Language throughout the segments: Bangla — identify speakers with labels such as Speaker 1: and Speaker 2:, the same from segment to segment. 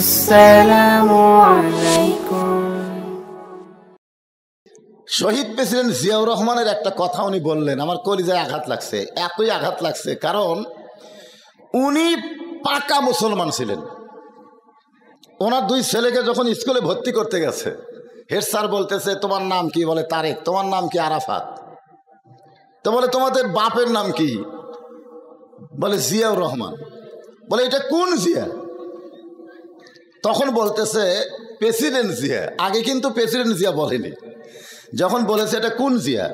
Speaker 1: আসসালামু আলাইকুম।
Speaker 2: শহীদ প্রেসিডেন্ট জিয়াউর রহমানের একটা কথা উনি বললেন, আমার কলিজায় আঘাত লাগছে, এতই আঘাত লাগছে, কারণ উনি পাকা মুসলমান ছিলেন। ওনার দুই ছেলেকে যখন স্কুলে ভর্তি করতে গেছে, হেড স্যার বলতেছে তোমার নাম কি? বলে তারেক। তোমার নাম কি? আরাফাত। তো বলে তোমাদের বাপের নাম কি? বলে জিয়াউর রহমান। বলে এটা কোন জিয়া? তখন বলতেছে প্রেসিডেন্ট জিয়া। আগে কিন্তু প্রেসিডেন্ট জিয়া বলেনি। যখন বলেছে এটা কোন জিয়া,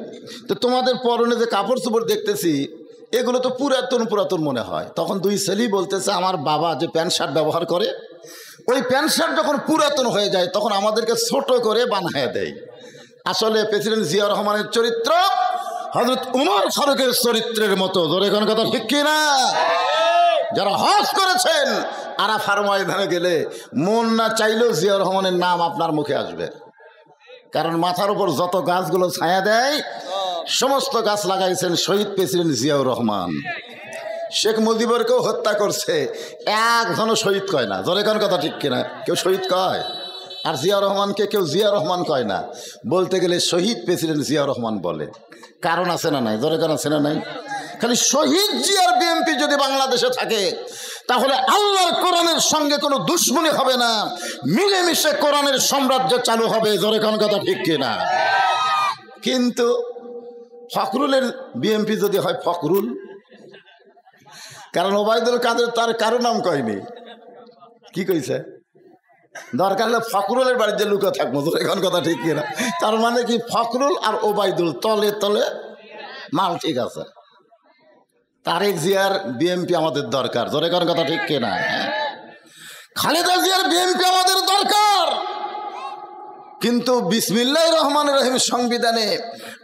Speaker 2: তো তোমাদের পরনে যে কাপড় চোপড় দেখতেছি এগুলো তো পুরাতন পুরাতন মনে হয়। তখন দুই ছেলেই বলতেছে আমার বাবা যে প্যান্ট শার্ট ব্যবহার করে, ওই প্যান্ট শার্ট যখন পুরাতন হয়ে যায় তখন আমাদেরকে ছোট করে বানায় দেয়। আসলে প্রেসিডেন্ট জিয়া রহমানের চরিত্র হযরত উমর ফারুকের চরিত্রের মতো। জোরে কোন কথা ঠিক কি না? যারা হজ করেছেন আরাফার ময়দানে গেলে মন না চাইলেও জিয়া রহমানের নাম আপনার মুখে আসবে, কারণ মাথার উপর যত গাছগুলো ছায়া দেয় সমস্ত গাছ লাগাইছেন শহীদ প্রেসিডেন্ট জিয়াউর রহমান। শেখ মুজিবুরকেও হত্যা করছে, একজনও শহীদ কয় না। জোরে কোন কথা ঠিক কিনা? কেউ শহীদ কয়? আর জিয়া রহমানকে কেউ জিয়া রহমান কয় না। বলতে গেলে শহীদ প্রেসিডেন্ট জিয়াউর রহমান বলে। কারণ আছে না নাই? জোরে কোন আছে না নাই? খালি শহীদ জিয়ার বিএনপি যদি বাংলাদেশে থাকে তাহলে আল্লাহর কোরআনের সঙ্গে কোনো দুশ্মনী হবে না, মিলেমিশে কোরআনের সাম্রাজ্য চালু হবে। জোরে কোন কথা ঠিক কিনা? কিন্তু ফখরুলের বিএনপি যদি হয় ফখরুল, কারণ ওবায়দুল কাদের তার কারো নাম কয়নি। কি কইছে? দরকার হলে ফখরুলের বাড়িতে লুকা থাকবো। জোরে কোন কথা ঠিক কিনা? তার মানে কি ফখরুল আর ওবায়দুল তলে তলে মাল ঠিক আছে। তারেক জিয়ার বিএনপি আমাদের দরকার। জোরে কোন কথা ঠিক কিনা? খালেদা জিয়ার বিএনপি আমাদের দরকার। কিন্তু বিসমিল্লাহির রহমানির রহিম সংবিধানে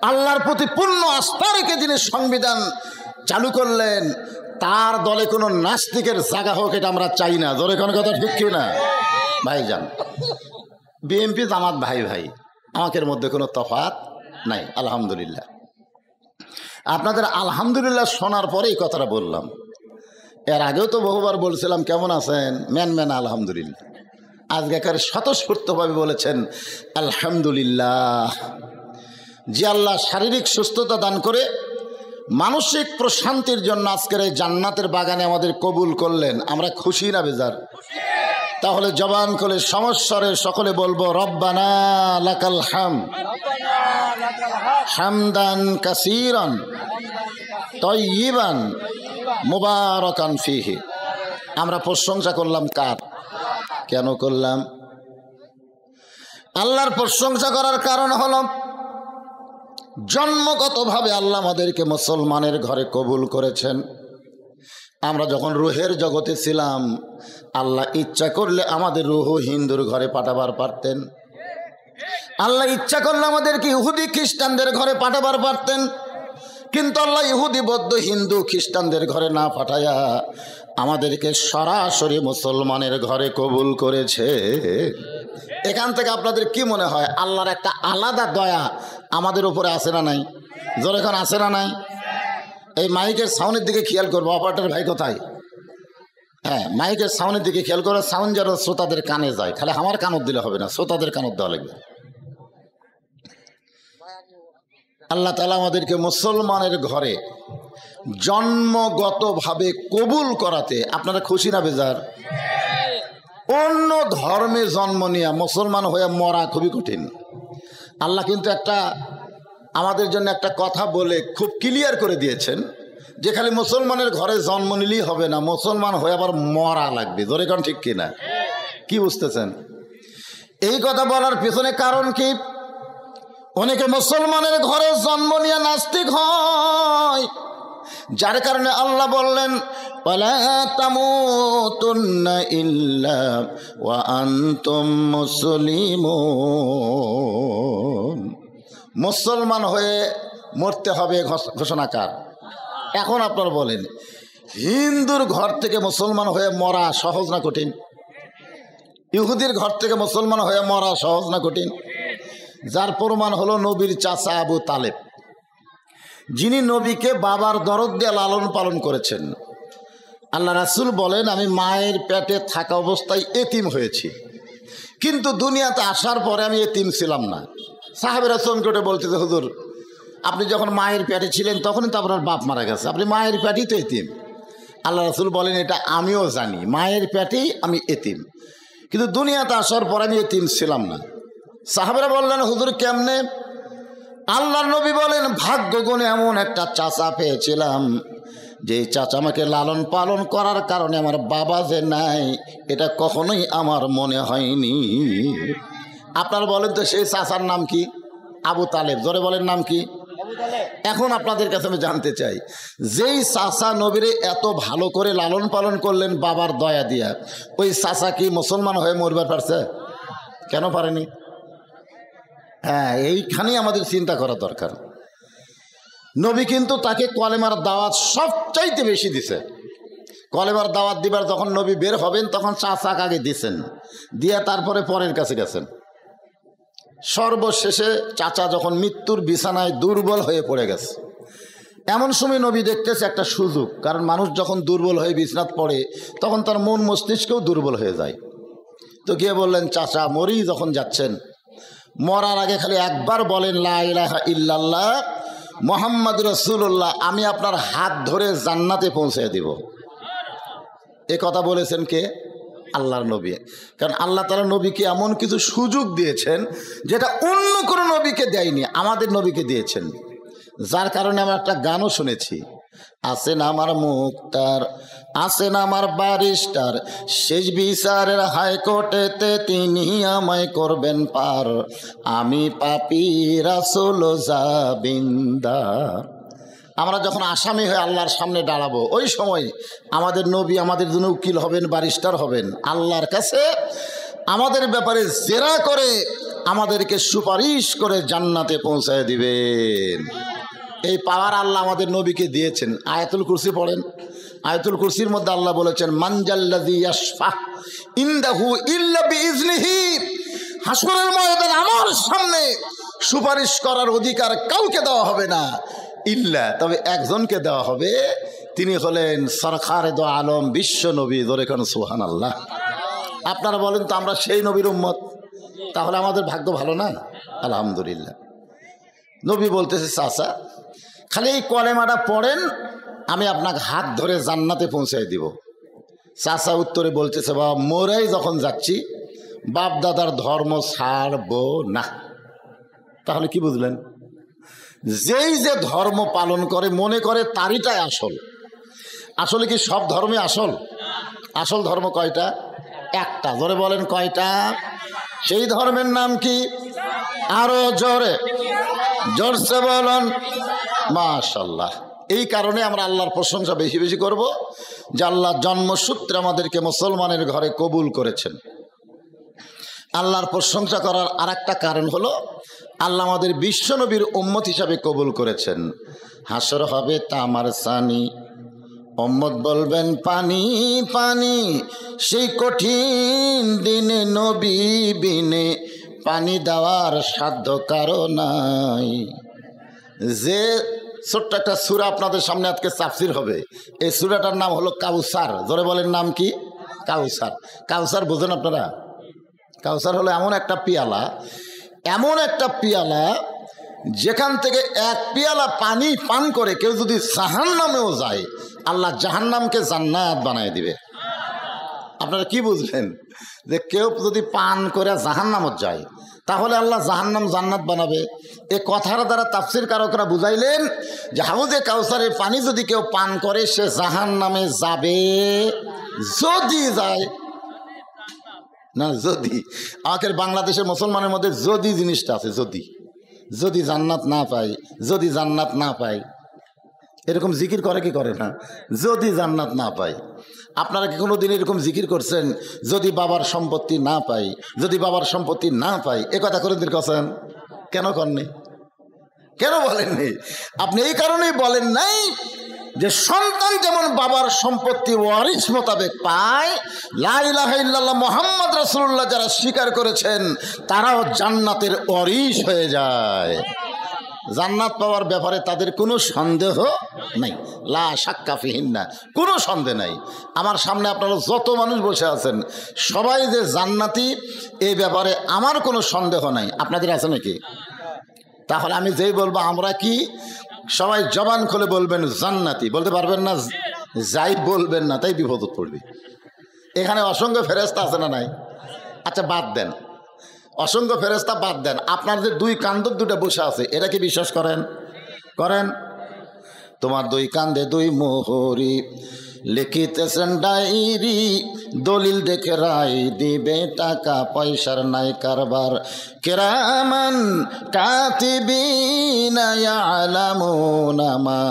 Speaker 2: আল্লাহর প্রতি পূর্ণ আস্থা রেখে যিনি সংবিধান চালু করলেন তার দলে কোনো নাস্তিকের জায়গা হোক, এটা আমরা চাই না। জোরে কোন কথা ঠিক কিনা? ভাইজান, বিএনপি জামাত ভাই ভাই, আমাদের মধ্যে কোনো তফাৎ নাই। আলহামদুলিল্লাহ। আপনাদের আলহামদুলিল্লাহ শোনার পরে এই কথাটা বললাম। এর আগেও তো বহুবার বলছিলাম কেমন আছেন, ম্যান আলহামদুলিল্লাহ। আজকেকার স্বতঃস্ফূর্তভাবে বলেছেন আলহামদুলিল্লাহ। যে আল্লাহ শারীরিক সুস্থতা দান করে মানসিক প্রশান্তির জন্য আজকের এই জান্নাতের বাগানে আমাদের কবুল করলেন, আমরা খুশি না বেজার? তাহলে জবান খুলে সমস্যারে সকলে বলবো রব্বানা লাকাল হামদ হামদান কাসীরান তাইয়িবান মুবারাকান ফীহি। আমরা প্রশংসা করলাম কার? কেন করলাম? আল্লাহর প্রশংসা করার কারণ হলো জন্মগতভাবে আল্লাহ আমাদেরকে মুসলমানের ঘরে কবুল করেছেন। আমরা যখন রুহের জগতে ছিলাম আল্লাহ ইচ্ছা করলে আমাদের রুহ হিন্দুর ঘরে পাঠাবার পারতেন। আল্লাহ ইচ্ছা করলে আমাদেরকে ইহুদি খ্রিস্টানদের ঘরে পাঠাবার পারতেন, কিন্তু আল্লাহ ইহুদি বৌদ্ধ হিন্দু খ্রিস্টানদের ঘরে না পাঠায়া আমাদেরকে সরাসরি মুসলমানের ঘরে কবুল করেছে। এখান থেকে আপনাদের কি মনে হয় আল্লাহর একটা আলাদা দয়া আমাদের উপরে আছে না নাই? জোরে এখন আছে না নাই? এই মাইকের সাউন্ডের দিকে খেয়াল করবো। অপারেটর ভাই কোথায়? হ্যাঁ, মাইকের সাউন্ডের দিকে খেয়াল করো, সাউন্ড যেন শ্রোতাদের কানে যায়। খালি আমার কানত দিলে হবে না, শ্রোতাদের কানত দেওয়া লাগবে। আল্লাহ তাআলা আমাদেরকে মুসলমানের ঘরে জন্মগতভাবে কবুল করাতে আপনারা খুশি না বেজার? অন্য ধর্মে জন্ম নিয়ে মুসলমান হয়ে মরা খুবই কঠিন। আল্লাহ কিন্তু একটা আমাদের জন্য একটা কথা বলে খুব ক্লিয়ার করে দিয়েছেন যে খালি মুসলমানের ঘরে জন্ম নিলেই হবে না, মুসলমান হয়ে আবার মরা লাগবে। ধরে কারণ ঠিক কিনা? কি বুঝতেছেন? এই কথা বলার পেছনে কারণ কি? অনেকে মুসলমানের ঘরে জন্ম নিয়ে নাস্তিক হয়, যার কারণে আল্লাহ বললেন ওয়ালা তামুতুন্না ইল্লা ওয়া আনতুম মুসলিমুন। মুসলমান হয়ে মরতে হবে ঘোষণাকার। এখন আপনারা বলেন হিন্দুর ঘর থেকে মুসলমান হয়ে মরা সহজ না কঠিন? ইহুদির ঘর থেকে মুসলমান হয়ে মরা সহজ না কঠিন? যার প্রমাণ হলো নবীর চাচা আবু তালেব, যিনি নবীকে বাবার দরদ দিয়ে লালন পালন করেছেন। আল্লাহ রাসূল বলেন, আমি মায়ের পেটে থাকা অবস্থায় এতিম হয়েছি, কিন্তু দুনিয়াতে আসার পরে আমি এতিম ছিলাম না। সাহাবেরা চমকে বলতেছে, হুজুর আপনি যখন মায়ের পেটে ছিলেন তখনই তো আপনার বাপ মারা গেছে, আপনি মায়ের পেটেই তো এতিম। আল্লাহ রাসূল বলেন, এটা আমিও জানি, মায়ের পেটেই আমি এতিম, কিন্তু দুনিয়াতে আসার পর আমি এতিম ছিলাম না। সাহাবেরা বললেন, হুজুর কেমনে? আল্লাহর নবী বলেন, ভাগ্য গুণে এমন একটা চাচা পেয়েছিলাম, যে চাচা আমাকে লালন পালন করার কারণে আমার বাবা যে নাই এটা কখনোই আমার মনে হয়নি। আপনারা বলেন তো সেই চাচার নাম কি? আবু তালেব। জোরে বলেন, নাম কি? এখন আপনাদের কাছে আমি জানতে চাই, যেই চাচা নবীরে এত ভালো করে লালন পালন করলেন বাবার দয়া দিয়া, ওই চাচা কি মুসলমান হয়ে মরবার পারছে? কেন পারেনি? হ্যাঁ, এইখানেই আমাদের চিন্তা করা দরকার। নবী কিন্তু তাকে কলেমার দাওয়াত সবচাইতে বেশি দিছে। কলেমার দাওয়াত দিবার যখন নবী বের হবেন তখন চাচা আগে দিছেন, দিয়া তারপরে পরের কাছে গেছেন। সর্বশেষে চাচা যখন মৃত্যুর বিছানায় দুর্বল হয়ে পড়ে গেছে, এমন সময় নবী দেখতেছে একটা সুযোগ, কারণ মানুষ যখন দুর্বল হয়ে বিছানাত পড়ে তখন তার মন মস্তিষ্কও দুর্বল হয়ে যায়। তো গিয়ে বললেন, চাচা মরি যখন যাচ্ছেন, মরার আগে খালি একবার বলেন লা ইলাহা ইল্লাল্লাহ মুহাম্মদ রাসূলুল্লাহ, আমি আপনার হাত ধরে জান্নাতে পৌঁছে দিব। এ কথা বলেছেন কে? আল্লাহর নবী। কারণ আল্লাহ তাআলা নবীকে এমন কিছু সুযোগ দিয়েছেন যেটা অন্য কোনো নবীকে দেয়নি, আমাদের নবীকে দিয়েছেন। যার কারণে আমরা একটা গানও শুনেছি, আছেন আমার মুক্তার, আছেন আমার ব্যারিস্টার, শেষ বিচারের হাইকোর্টেতে তিনি আমায় করবেন পার, আমি পাপী রাসূল জাবিন্দার। আমরা যখন আসামি হয়ে আল্লাহর সামনে দাঁড়াবো, ওই সময় আমাদের নবী আমাদের জন্য উকিল হবেন, ব্যারিস্টার হবেন, আল্লাহর কাছে আমাদের ব্যাপারে জেরা করে আমাদেরকে সুপারিশ করে জান্নাতে পৌঁছায় দিবেন। এই পাওয়ার আল্লাহ আমাদের নবীকে দিয়েছেন। আয়াতুল কুরসি পড়েন, আয়াতুল কুরসির মধ্যে আল্লাহ বলেছেন, মানজাল্লাযী ইয়াশফা ইনদাহু ইল্লা বিইজনিহি, হাসরের ময়দানে আমার সামনে সুপারিশ করার অধিকার কাউকে দেওয়া হবে না, ইল্লা, তবে একজনকে দেওয়া হবে, তিনি হলেন সরকারে দো আলম, বিশ্ব নবী। ধরে কেন সুবহানাল্লাহ। আপনারা বলেন তো আমরা সেই নবীর উম্মত, তাহলে আমাদের ভাগ্য ভালো না? আলহামদুলিল্লাহ। নবী বলতেছে, চাচা খালি এই কলেমাটা পড়েন, আমি আপনাকে হাত ধরে জান্নাতে পৌঁছাই দিব। চাচা উত্তরে বলতেছে, বাবা মোরাই যখন যাচ্ছি বাপ দাদার ধর্ম ছাড়বো না। তাহলে কি বুঝলেন? যেই যে ধর্ম পালন করে মনে করে তারিটাই আসল। আসলে কি সব ধর্মই আসল? আসল ধর্ম কয়টা? একটা। জোরে বলেন, কয়টা? সেই ধর্মের নাম কি? আরো জোরে, জোরসে বলুন মাশাআল্লাহ। এই কারণে আমরা আল্লাহর প্রশংসা বেশি বেশি করব যে আল্লাহ জন্মসূত্রে আমাদেরকে মুসলমানের ঘরে কবুল করেছেন। আল্লাহর প্রশংসা করার আর একটা কারণ হলো আল্লাহ আমাদের বিশ্বনবীর উম্মত হিসাবে কবুল করেছেন। হাসর হবে তামার সানি, উম্মত বলবেন পানি পানি, সেই কঠিন দিনে নবী বিনে পানি দেওয়ার সাধ্য কারো নাই। যে ছোট্ট একটা সূরা আপনাদের সামনে আজকে তাফসীর হবে, এই সূরাটার নাম হলো কাউসার। জোরে বলেন, নাম কি? কাউসার। কাউসার বোঝেন আপনারা? কাউসার হলো এমন একটা পিয়ালা, এমন একটা পিয়ালা যেখান থেকে এক পিয়ালা পানি পান করে কেউ যদি জাহান্নামেও যায়, আল্লাহ জাহান্নামকে জান্নাত বানায় দিবে। আপনারা কি বুঝলেন? যে কেউ যদি পান করে জাহান্নামত যায় তাহলে আল্লাহ জাহান্নাম জান্নাত বানাবে। এ কথার দ্বারা তাফসীর কারকরা বুঝাইলেন যে হাউজে কাউসারের পানি যদি কেউ পান করে সে জাহান্নামে যাবে, যদি যায় না। যদি আমাদের বাংলাদেশের মুসলমানের মধ্যে যদি জিনিসটা আছে, যদি যদি জান্নাত না পাই, যদি জান্নাত না পাই, এরকম জিকির করে কি করে না? যদি জান্নাত না পাই। আপনারা কি কোনো দিন এরকম জিকির করছেন, যদি বাবার সম্পত্তি না পাই, যদি বাবার সম্পত্তি না পাই? এ কথা করে দিন করছেন? কেন করেননি? কেন বলেননি? আপনি এই কারণেই বলেন নাই যে সন্তান যেমন বাবার সম্পত্তি ওয়ারিস মোতাবেক পায়, লা ইলাহা ইল্লাল্লাহ মুহাম্মদ রাসূলুল্লাহ যারা স্বীকার করেছেন তারাও জান্নাতের ওয়ারিস হয়ে যায়। জান্নাত পাওয়ার ব্যাপারে তাদের কোনো সন্দেহ নাই, লা শাক্কা ফিহিন্না, কোনো সন্দেহ নাই। আমার সামনে আপনারা যত মানুষ বসে আছেন সবাই যে জান্নাতি এই ব্যাপারে আমার কোনো সন্দেহ নাই। আপনাদের আছে নাকি? তাহলে আমি যেই বলবো আমরা কি, সবাই জবান খুলে বলবেন জান্নাতি, বলতে পারবেন না? যাই বলবেন না তাই বিপদ পড়বে। এখানে অসংখ্য ফেরেশতা আছে না নাই? আচ্ছা বাদ দেন, অসংখ্য ফেরেশতা বাদ দেন, আপনার যে দুই কান্দর দুটো বসে আছে এটা কি বিশ্বাস করেন? করেন? তোমার দুই কান্দে দুই মোহরি, লিখিতেছেন ডায়েরি, দলিল দেখে রায় দিবে, টাকা পয়সার নাই কারবার। কিরামান কাতিবিনা ইয়ালামুনা মা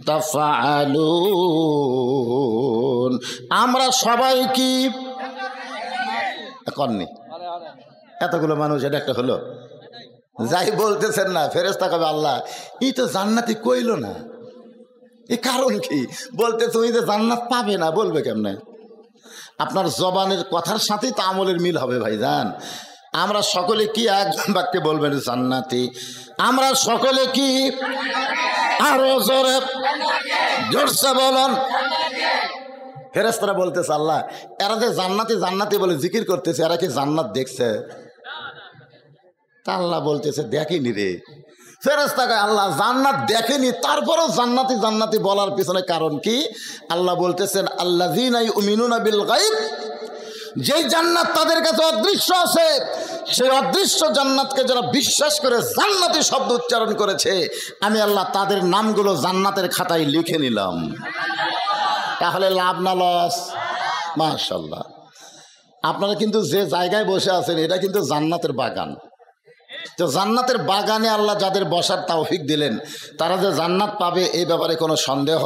Speaker 2: তাফআলুন। আমরা সবাই কি করনি? এতগুলো মানুষ, এটা একটা হলো? যাই বলতেছেন না, ফেরেশতা কবে আল্লাহ এই তো জান্নাতি কইল না, এই কারণ কি? বলতে তুমি যে জান্নাত পাবে না, বলবে কেমনে? আপনার জবানের কথার সাথেই তো আমলের মিল হবে ভাইজান। আমরা সকলে কি এক বাক্যে বলবেন জান্নাতি? আমরা সকলে কি আরো জোরে জোরসে বলুন? ফেরেশতারা বলতেছে আল্লাহ এরা যে জান্নাতি জান্নাতি বলে জিকির করতেছে, এরা কি জান্নাত দেখছে? তা আল্লাহ বলতেছে দেখিনি রে। ফেরেশতাকে আল্লাহ জান্নাত দেখেনি, তারপরেও জান্নাতি জান্নাতি বলার পিছনে কারণ কি? আল্লাহ বলতেছেন আল্লাযীনা ইউমিনুনা বিল গায়ব, যেই জান্নাত তাদের কাছে অদৃশ্য আছে, সেই অদৃশ্য জান্নাতকে যারা বিশ্বাস করে জান্নাতি শব্দ উচ্চারণ করেছে, আমি আল্লাহ তাদের নামগুলো জান্নাতের খাতায় লিখে নিলাম। তাহলে লাভ না লস? মাশাআল্লাহ। আপনারা কিন্তু যে জায়গায় বসে আছেন এটা কিন্তু জান্নাতের বাগান। তো জান্নাতের বাগানে আল্লাহ যাদের বসার তৌফিক দিলেন তারা যে জান্নাত পাবে এই ব্যাপারে কোনো সন্দেহ।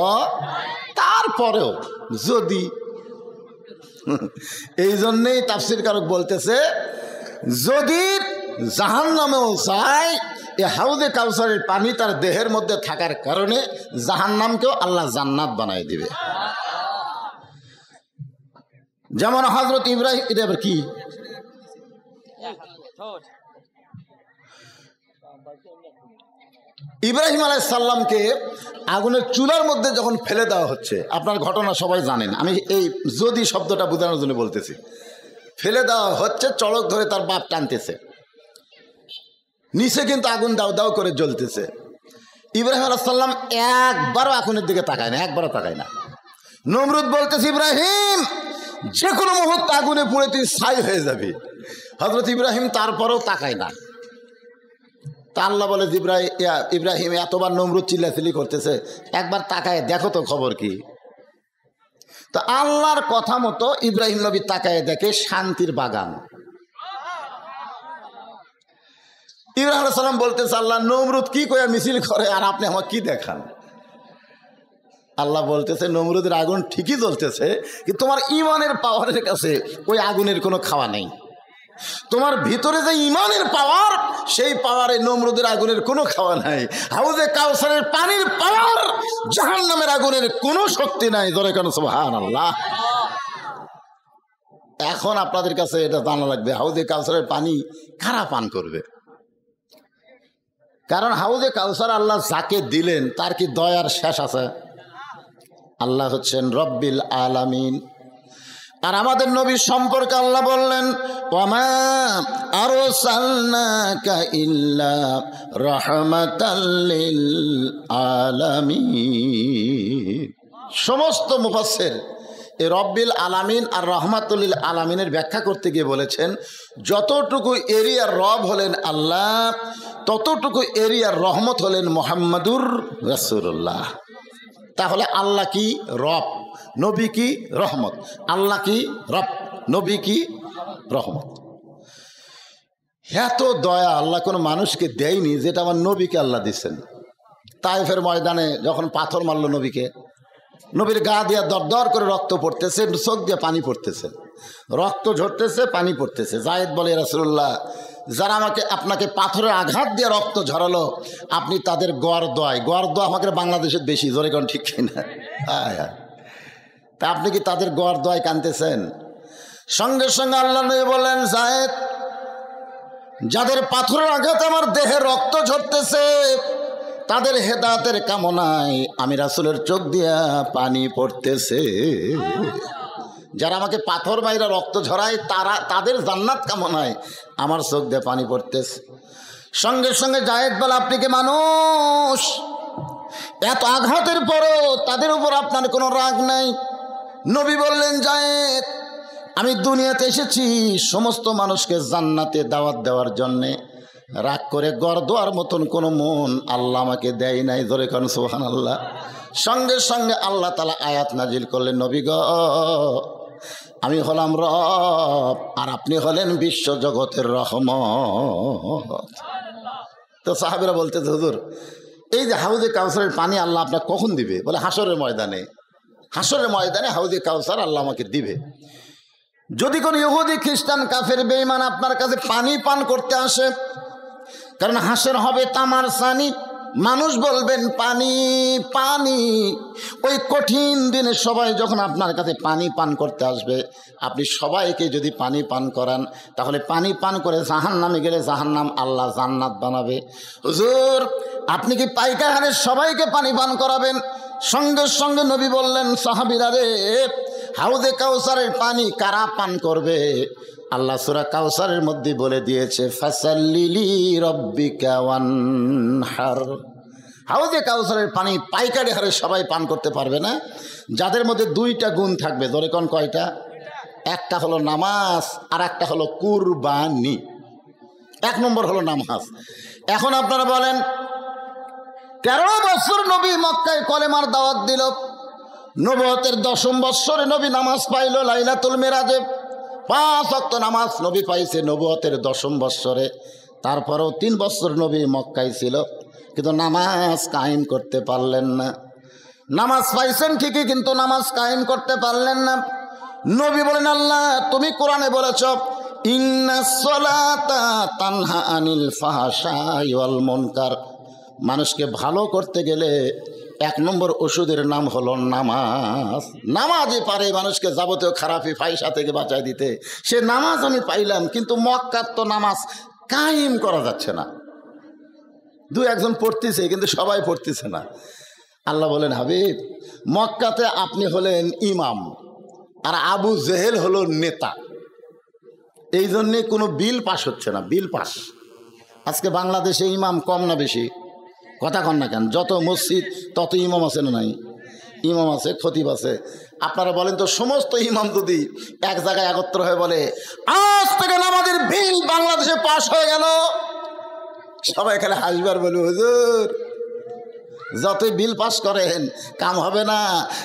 Speaker 2: তারপরেও যদি এই জন্যেই তাফসীর কারক বলতেছে যদি জাহান্নামেও যায়, এই হাউজে কাউসারের পানি তার দেহের মধ্যে থাকার কারণে জাহান্নামকেও আল্লাহ জান্নাত বানাই দিবে। যেমন হযরত ইব্রাহিম, এটা আবার কি? ইব্রাহিম আলাইহিস সালামকে আগুনের চুলার মধ্যে যখন ফেলে দেওয়া হচ্ছে, আপনার ঘটনা সবাই জানেন, আমি এই যদি শব্দটা বোঝানোর জন্য বলতেছি। ফেলে দেওয়া হচ্ছে, চড়ক ধরে তার বাপ টানতেছে, নিচে কিন্তু আগুন দাও দাও করে জ্বলতেছে। ইব্রাহিম আলাইহিস সালাম একবারও আগুনের দিকে তাকায় না, একবারও তাকায় না। নমরুদ বলতেছে ইব্রাহিম যে কোনো মুহূর্তে আগুনে পুড়ে তুই ছাই হয়ে যাবি। হযরত ইব্রাহিম তারপরেও তাকায় না। তা আল্লাহ বলে ইব্রাহিম এতবার নমরুদ চিল্লাচিল্লি করতেছে, একবার তাকায় দেখো তো খবর কি। তো আল্লাহর কথা মতো ইব্রাহিম নবী তাকায় দেখে শান্তির বাগান। ইব্রাহিম আলাইহিস সালাম বলতেছে আল্লাহ নমরুদ কি কইয়া মিছিল করে আর আপনি আমাকে কি দেখান? আল্লাহ বলতেছে নমরুদের আগুন ঠিকই জ্বলতেছে, কিন্তু তোমার ইমানের পাওয়ারের কাছে ওই আগুনের কোনো খাওয়া নেই। তোমার ভিতরে যে ইমানের পাওয়ার, সেই পাওয়ারে নমরুদের আগুনের কোনো খাওয়া নাই। হাউজে কাউসারের পানির পাওয়ার, জাহান্নামের আগুনের কোনো শক্তি নাই। জোরে কেন সুবহানাল্লাহ। এখন আপনাদের কাছে এটা জানা লাগবে হাউজে কাউসারের পানি কারা পান করবে? কারণ হাউজে কাউসার আল্লাহ যাকে দিলেন তার কি দয়ার শেষ আছে? আল্লাহ হচ্ছেন রব্বিল আলামিন। আর আমাদের নবী সম্পর্কে আল্লাহ বললেন ওয়ামা আরসালনাকা ইল্লা রাহমাতাল লিল আলামিন। সমস্ত মুফাসসির এই রব্বিল আলামিন আর রহমাতুল লিল আলামিনের ব্যাখ্যা করতে গিয়ে বলেছেন যতটুকু এরিয়ার রব হলেন আল্লাহ, ততটুকু এরিয়ার রহমত হলেন মুহাম্মাদুর রাসূলুল্লাহ। তাহলে আল্লাহ কি রব, নবী কি রহমত। আল্লাহ কি রব, নবী কি রহমত। এত দয়া আল্লাহ কোনো মানুষকে দেয়নি যেটা আমার নবীকে আল্লাহ দিচ্ছেন। তায়েফের ময়দানে যখন পাথর মারল নবীকে, নবীর গা দিয়া দর দর করে রক্ত পড়তেছে, চোখ দিয়ে পানি পড়তেছে, রক্ত ঝরতেছে, পানি পড়তেছে। জায়েদ বলে রাসূলুল্লাহ যারা আপনাকে পাথরের আঘাত দিয়ে রক্ত ঝরালো আপনি তাদের গড় দোয়া আমাকে বাংলাদেশের বেশি, জোরে কোন ঠিক কিনা? হ্যাঁ হ্যাঁ। তা আপনি কি তাদের গড় দোয়ায় কাঁদতেছেন? সঙ্গে সঙ্গে আল্লাহ নবী বলেন জায়েদ যাদের পাথরের আঘাত আমার দেহে রক্ত ঝরতেছে তাদের হেদায়েতের কামনায় আমি রাসূলের চোখ দিয়া পানি পড়তেছে। যারা আমাকে পাথর মাইরা রক্ত ঝরায় তাদের জান্নাত কামনায় আমার চোখ দিয়ে পানি পড়তেছে। সঙ্গে সঙ্গে জায়েদ বলে, আপনি কি মানুষ? এত আঘাতের পরও তাদের উপর আপনার কোনো রাগ নাই? নবী বললেন, জায়েদ, আমি দুনিয়াতে এসেছি সমস্ত মানুষকে জান্নাতে দাওয়াত দেওয়ার জন্যে। রাগ করে গর্দোয়ার মতন কোনো মন আল্লাহ আমাকে দেয় নাই। ধরে কোন সুবহানাল্লাহ। সঙ্গে সঙ্গে আল্লাহ তাআলা আয়াত নাজিল করলেন, নবী গো, আমি হলাম রব আর আপনি হলেন বিশ্ব জগতের রহমত। তো সাহাবীরা বলতেছে, হুজুর, এই যে হাউজে কাউসারের পানি আল্লাহ আপনার কখন দিবে? বলে, হাসরের ময়দানে। হাসরের ময়দানে হাউজে কাউসার আল্লাহ আমাকে দিবে। যদি কোনো ইহুদি খ্রিস্টান কাফের বেঈমান আপনার কাছে পানি পান করতে আসে, কারণ হাসর হবে তামার সানি, মানুষ বলবেন পানি পানি। ওই কঠিন দিনে সবাই যখন আপনার কাছে পানি পান করতে আসবে, আপনি সবাইকে যদি পানি পান করান, তাহলে পানি পান করে জাহান্নামে গেলে জাহান্নাম আল্লাহ জান্নাত বানাবে। হুজুর, আপনি কি পাইকাহারের সবাইকে পানি পান করাবেন? সঙ্গে সঙ্গে নবী বললেন, সাহাবীরা রে, হাউজে কাউসারের পানি কারা পান করবে? আল্লাহ সূরা কাউসারের মধ্যে বলে দিয়েছে, ফাসাল্লিলি রব্বিকা ওয়ানহার। হাউজে কাউসারের পানি পাইকারি হারে সবাই পান করতে পারবে না। যাদের মধ্যে দুইটা গুণ থাকবে। ধরে কোন কয়টা? একটা হলো নামাজ আর একটা হলো কুরবানি। 1 নম্বর হলো নামাজ। এখন আপনারা বলেন, 13 বছর নবী মক্কায় কলেমার দাওয়াত দিল, নবুয়তের 10ম বৎসরে নবী নামাজ পাইল লাইলাতুল মিরাজে। 5 ওয়াক্ত নামাজ নবী পাইছে নবুয়তের 10ম বৎসরে। তারপরেও 3 বছর নবী মক্কায় ছিল, কিন্তু নামাজ কায়েম করতে পারলেন না। নামাজ পাইছেন ঠিকই, কিন্তু নামাজ কায়েম করতে পারলেন না। নবী বলেন, আল্লাহ তুমি কোরআনে বলেছ, ইন্নাস সালাতা তানহা আনিল ফাহশাই ওয়াল মুনকার। মানুষকে ভালো করতে গেলে 1 নম্বর ওষুধের নাম হলো নামাজ। নামাজই পারে মানুষকে যাবতীয় খারাপি ফাইসা থেকে বাঁচায় দিতে। সে নামাজ আমি পাইলাম, কিন্তু মক্কার তো নামাজ কায়েম করা যাচ্ছে না। 2-1 পড়তেছে, কিন্তু সবাই পড়তেছে না। আল্লাহ বলেন, হাবিব, মক্কাতে আপনি হলেন ইমাম আর আবু জেহেল হলো নেতা। এই জন্যে কোনো বিল পাস হচ্ছে না। Bill pass. আজকে বাংলাদেশে ইমাম কম না বেশি? কথা কন না কেন? যত মসজিদ তত ইমাম আছে না নাই? ইমাম আছে, খতিব আছে। আপনারা বলেন তো, সমস্ত ইমাম যদি এক জায়গায় একত্র হয়ে বলে, আজ থেকে আমাদের বিল বাংলাদেশে পাস হয়ে গেল, সবাই এখানে হাসবার বলবে, হুজুর যতই বিল পাস করেন কাম হবে না,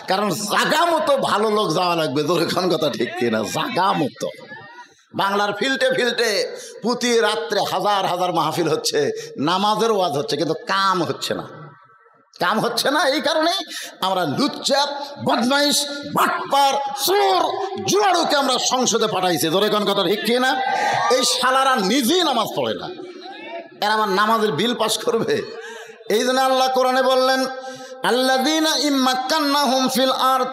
Speaker 2: কারণ জাগা মতো ভালো লোক যাওয়া লাগবে। দোরেখান কথা ঠিক কিনা? জাগা মতো। বাংলার ফিল্টে ফিল্টে প্রতি রাত্রে হাজার হাজার মাহফিল হচ্ছে, নামাজের ওয়াজ হচ্ছে, কিন্তু কাম হচ্ছে না। কাম হচ্ছে না এই কারণেই আমরা লুচ্চা, বদমাইশ, বাটপার, চোর, জুয়াড়ুকে আমরা সংসদে পাঠাইছি। দোরেখান কথা ঠিক কিনা? এই শালারা নিজেই নামাজ পড়ে না, এরা আমার নামাজের বিল পাস করবে? এই জন্য আল্লাহ কোরআনে বললেন, আল্লাযীনা ইম্মাক্কান্নাহুম ফিল আরদ।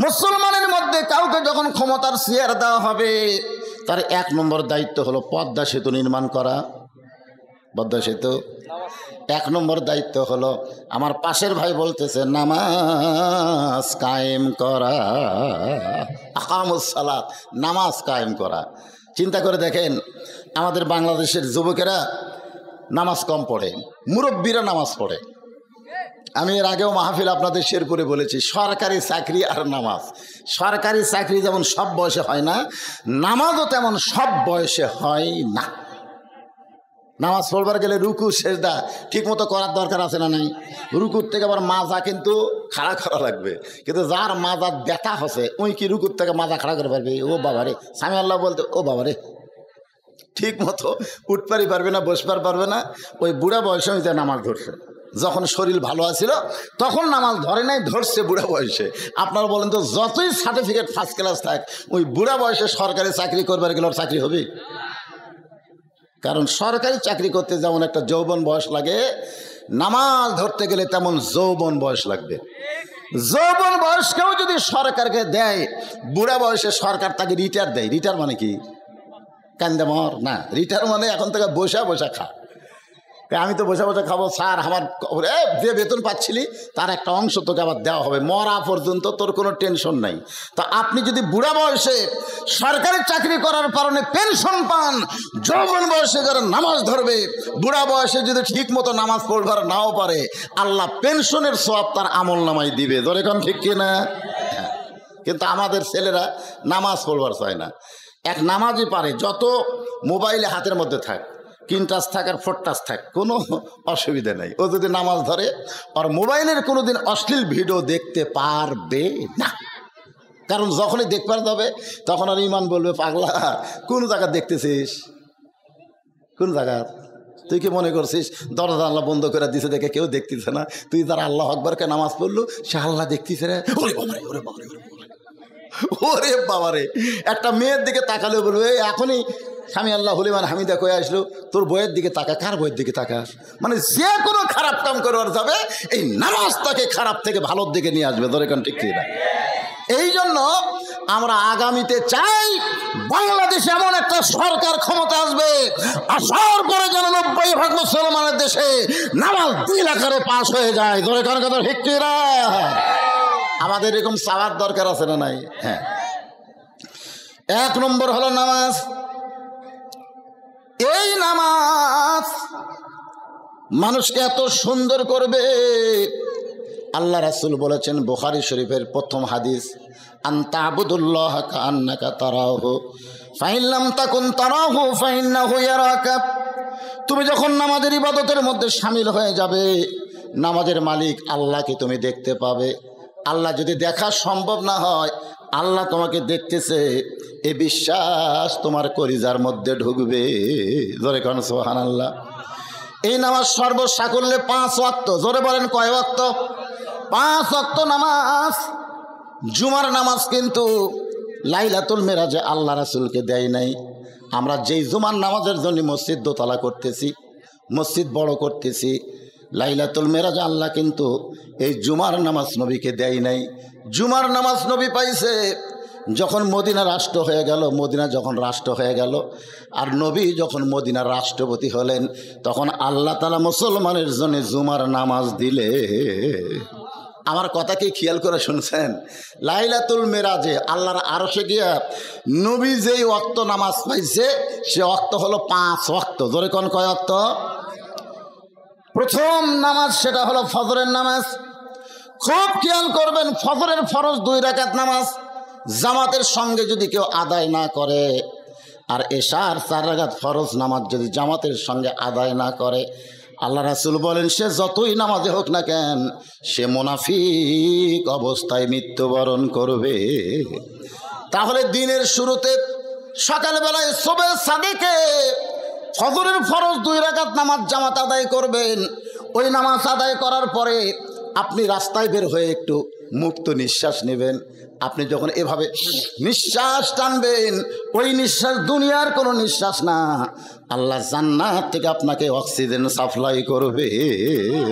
Speaker 2: মুসলমানের মধ্যে কাউকে যখন ক্ষমতার চেয়ার দেওয়া হবে, তার 1 নম্বর দায়িত্ব হলো পদ্মা সেতু নির্মাণ করা। পদ্মা সেতু 1 নম্বর দায়িত্ব হলো, আমার পাশের ভাই বলতেছে, নামাজ কায়েম করা। আকামুস সালাত, নামাজ কায়েম করা। চিন্তা করে দেখেন, আমাদের বাংলাদেশের যুবকেরা নামাজ কম পড়ে, মুরব্বীরা নামাজ পড়ে। আমি এর আগেও মাহফিল আপনাদের শেরপুরে বলেছি, সরকারি চাকরি আর নামাজ। সরকারি চাকরি যেমন সব বয়সে হয় না, নামাজও তেমন সব বয়সে হয় না। নামাজ পড়বার গেলে রুকু সেজদা ঠিক মতো করার দরকার আছে না নাই? রুকুর থেকে আবার মাজা কিন্তু খাড়া করা লাগবে, কিন্তু যার মাজা ব্যথা হচ্ছে ওই কি রুকুর থেকে মাজা খাড়া করে পারবে? ও বাবারে, সামি আল্লাহ বলতে, ও বাবারে, ঠিক মতো উঠপারি পারবে না, বসবার পারবে না। ওই বুড়া বয়সে হইতে নামাজ ধরছে। যখন শরীর ভালো আছিল তখন নামাজ ধরে নাই, ধরছে বুড়া বয়সে। আপনারা বলেন তো, যতই সার্টিফিকেট ফার্স্ট ক্লাস থাক, ওই বুড়া বয়সে সরকারি চাকরি করবার গেলে ওর চাকরি হবে? কারণ সরকারি চাকরি করতে যেমন একটা যৌবন বয়স লাগে, নামাজ ধরতে গেলে তেমন যৌবন বয়স লাগবে। যৌবন বয়সকেও যদি সরকারকে দেয়, বুড়া বয়সে সরকার তাকে রিটায়ার দেয়। রিটায়ার মানে কি? কান্দে মর না, রিটায়ার মানে এখন থেকে বসা বসা খা। আমি তো বসে বসে খাবো স্যার, আমার যে বেতন পাচ্ছিলি তার একটা অংশ তোকে আবার দেওয়া হবে, মরা পর্যন্ত তোর কোনো টেনশন নাই। তা আপনি যদি বুড়া বয়সে সরকারি চাকরি করার কারণে পেনশন পান, যৌবন বয়সে যারা নামাজ ধরবে, বুড়া বয়সে যদি ঠিক মতো নামাজ পড়বার নাও পারে, আল্লাহ পেনশনের সওয়াব তার আমল নামায় দিবে। ধরে কোন ঠিক কিনা? কিন্তু আমাদের ছেলেরা নামাজ পড়বার চায় না। এক নামাজই পারে, যত মোবাইলে হাতের মধ্যে থাক, 3 টাচ থাক আর 4 টাচ থাক, কোনো অসুবিধা নেই। ও যদি নামাজ ধরে, আর মোবাইলের কোনো দিন অশ্লীল ভিডিও দেখতে পারবে না। কারণ যখনই দেখবার যাবে তখন আর ইমান বলবে, পাগলা কোন জায়গা দেখতেছিস, কোন জায়গা? তুই কি মনে করছিস দরজা আল্লাহ বন্ধ করে দিছে দেখে কেউ দেখতেছে না? তুই যারা আল্লাহ আকবরকে নামাজ পড়লো সে আল্লাহ দেখতেছে রে। ওরে বাবারে, ওরে বাবারে, ওরে বাবারে। একটা মেয়ের দিকে তাকালেও বলবে এখনই স্বামী আল্লাহ হলিমান হামিদা কয়ে আসলো, তোর বইয়ের দিকে তাকা। কার বইয়ের দিকে তাকাস? মানে যে কোনো খারাপ কাম করবার যাবে এই নামাজ তাকে খারাপ থেকে ভালোর দিকে নিয়ে আসবে। ধরে কোন ঠিক কিনা? এই জন্য আমরা আগামীতে চাই বাংলাদেশে এমন একটা সরকার ক্ষমতা আসবে, আসার পরে যেন 90% মুসলমানের দেশে নামাজ 2 লাখে পাস হয়ে যায়। ধরে কোন কথা ঠিক কিনা? আমাদের এরকম চাওয়ার দরকার আছে না নাই? হ্যাঁ, 1 নম্বর হলো নামাজ। এই নামাজ মানুষকে এত সুন্দর করবে। আল্লাহ রাসূল বলেছেন বুখারী শরীফের প্রথম হাদিস, আনতা আবুদুল্লাহ কান্নাকা তারাহু ফাইন লাম তাকুন তারাহু ফাইন্নাহু ইয়ারাকা। তুমি যখন নামাজের ইবাদতের মধ্যে শামিল হয়ে যাবে, নামাজের মালিক আল্লাহকে তুমি দেখতে পাবে। আল্লাহ যদি দেখা সম্ভব না হয়, আল্লাহ তোমাকে দেখতেছে, এ বিশ্বাস তোমার কলিজার মধ্যে ঢুকবে। জোরে কোন সুবহানাল্লাহ। এই নামাজ সর্বসাকুল্যে 5 ওয়াক্ত। জোরে বলেন কয় ওয়াক্ত? 5 ওয়াক্ত নামাজ। জুমার নামাজ কিন্তু লাইলাতুল মেরাজে আল্লাহ রাসূলকে দেয় নাই। আমরা যেই জুমার নামাজের জন্য মসজিদ দোতলা করতেছি, মসজিদ বড় করতেছি, লাইলাতুল মেরাজে আল্লাহ কিন্তু এই জুমার নামাজ নবীকে দেয় নাই। জুমার নামাজ নবী পাইছে যখন মদিনা রাষ্ট্র হয়ে গেল। মদিনা যখন রাষ্ট্র হয়ে গেল আর নবী যখন মদিনার রাষ্ট্রপতি হলেন, তখন আল্লাহ তাআলা মুসলমানের জন্য জুমার নামাজ দিলে। আমার কথা কি খেয়াল করে শুনছেন? লাইলাতুল মেরাজে আল্লাহর আরশে গিয়া নবী যেই ওয়াক্ত নামাজ পাইছে সে ওয়াক্ত হলো 5 ওয়াক্ত। জোরে কোন কয় ওয়াক্ত? প্রথম নামাজ সেটা হলো ফজরের নামাজ। খুব খেয়াল করবেন, ফজরের ফরজ 2 রাকাত নামাজ জামাতের সঙ্গে যদি কেউ আদায় না করে, আর এশার 4 রাকাত ফরজ নামাজ যদি জামাতের সঙ্গে আদায় না করে, আল্লাহ রাসূল বলেন সে যতই নামাজে হোক না কেন, সে মুনাফিক অবস্থায় মৃত্যুবরণ করবে। তাহলে দিনের শুরুতে সকালবেলায় সুবহে সাদিকে ফজরের ফরজ 2 রাকাত নামাজ জামাত আদায় করবেন। ওই নামাজ আদায় করার পরে আপনি রাস্তায় বের হয়ে একটু মুক্ত নিঃশ্বাস নেবেন। আপনি যখন এভাবে নিঃশ্বাস টানবেন, ওই নিঃশ্বাস দুনিয়ার কোনো নিঃশ্বাস না, আল্লাহ জান্নাত থেকে আপনাকে অক্সিজেন সাপ্লাই করবে।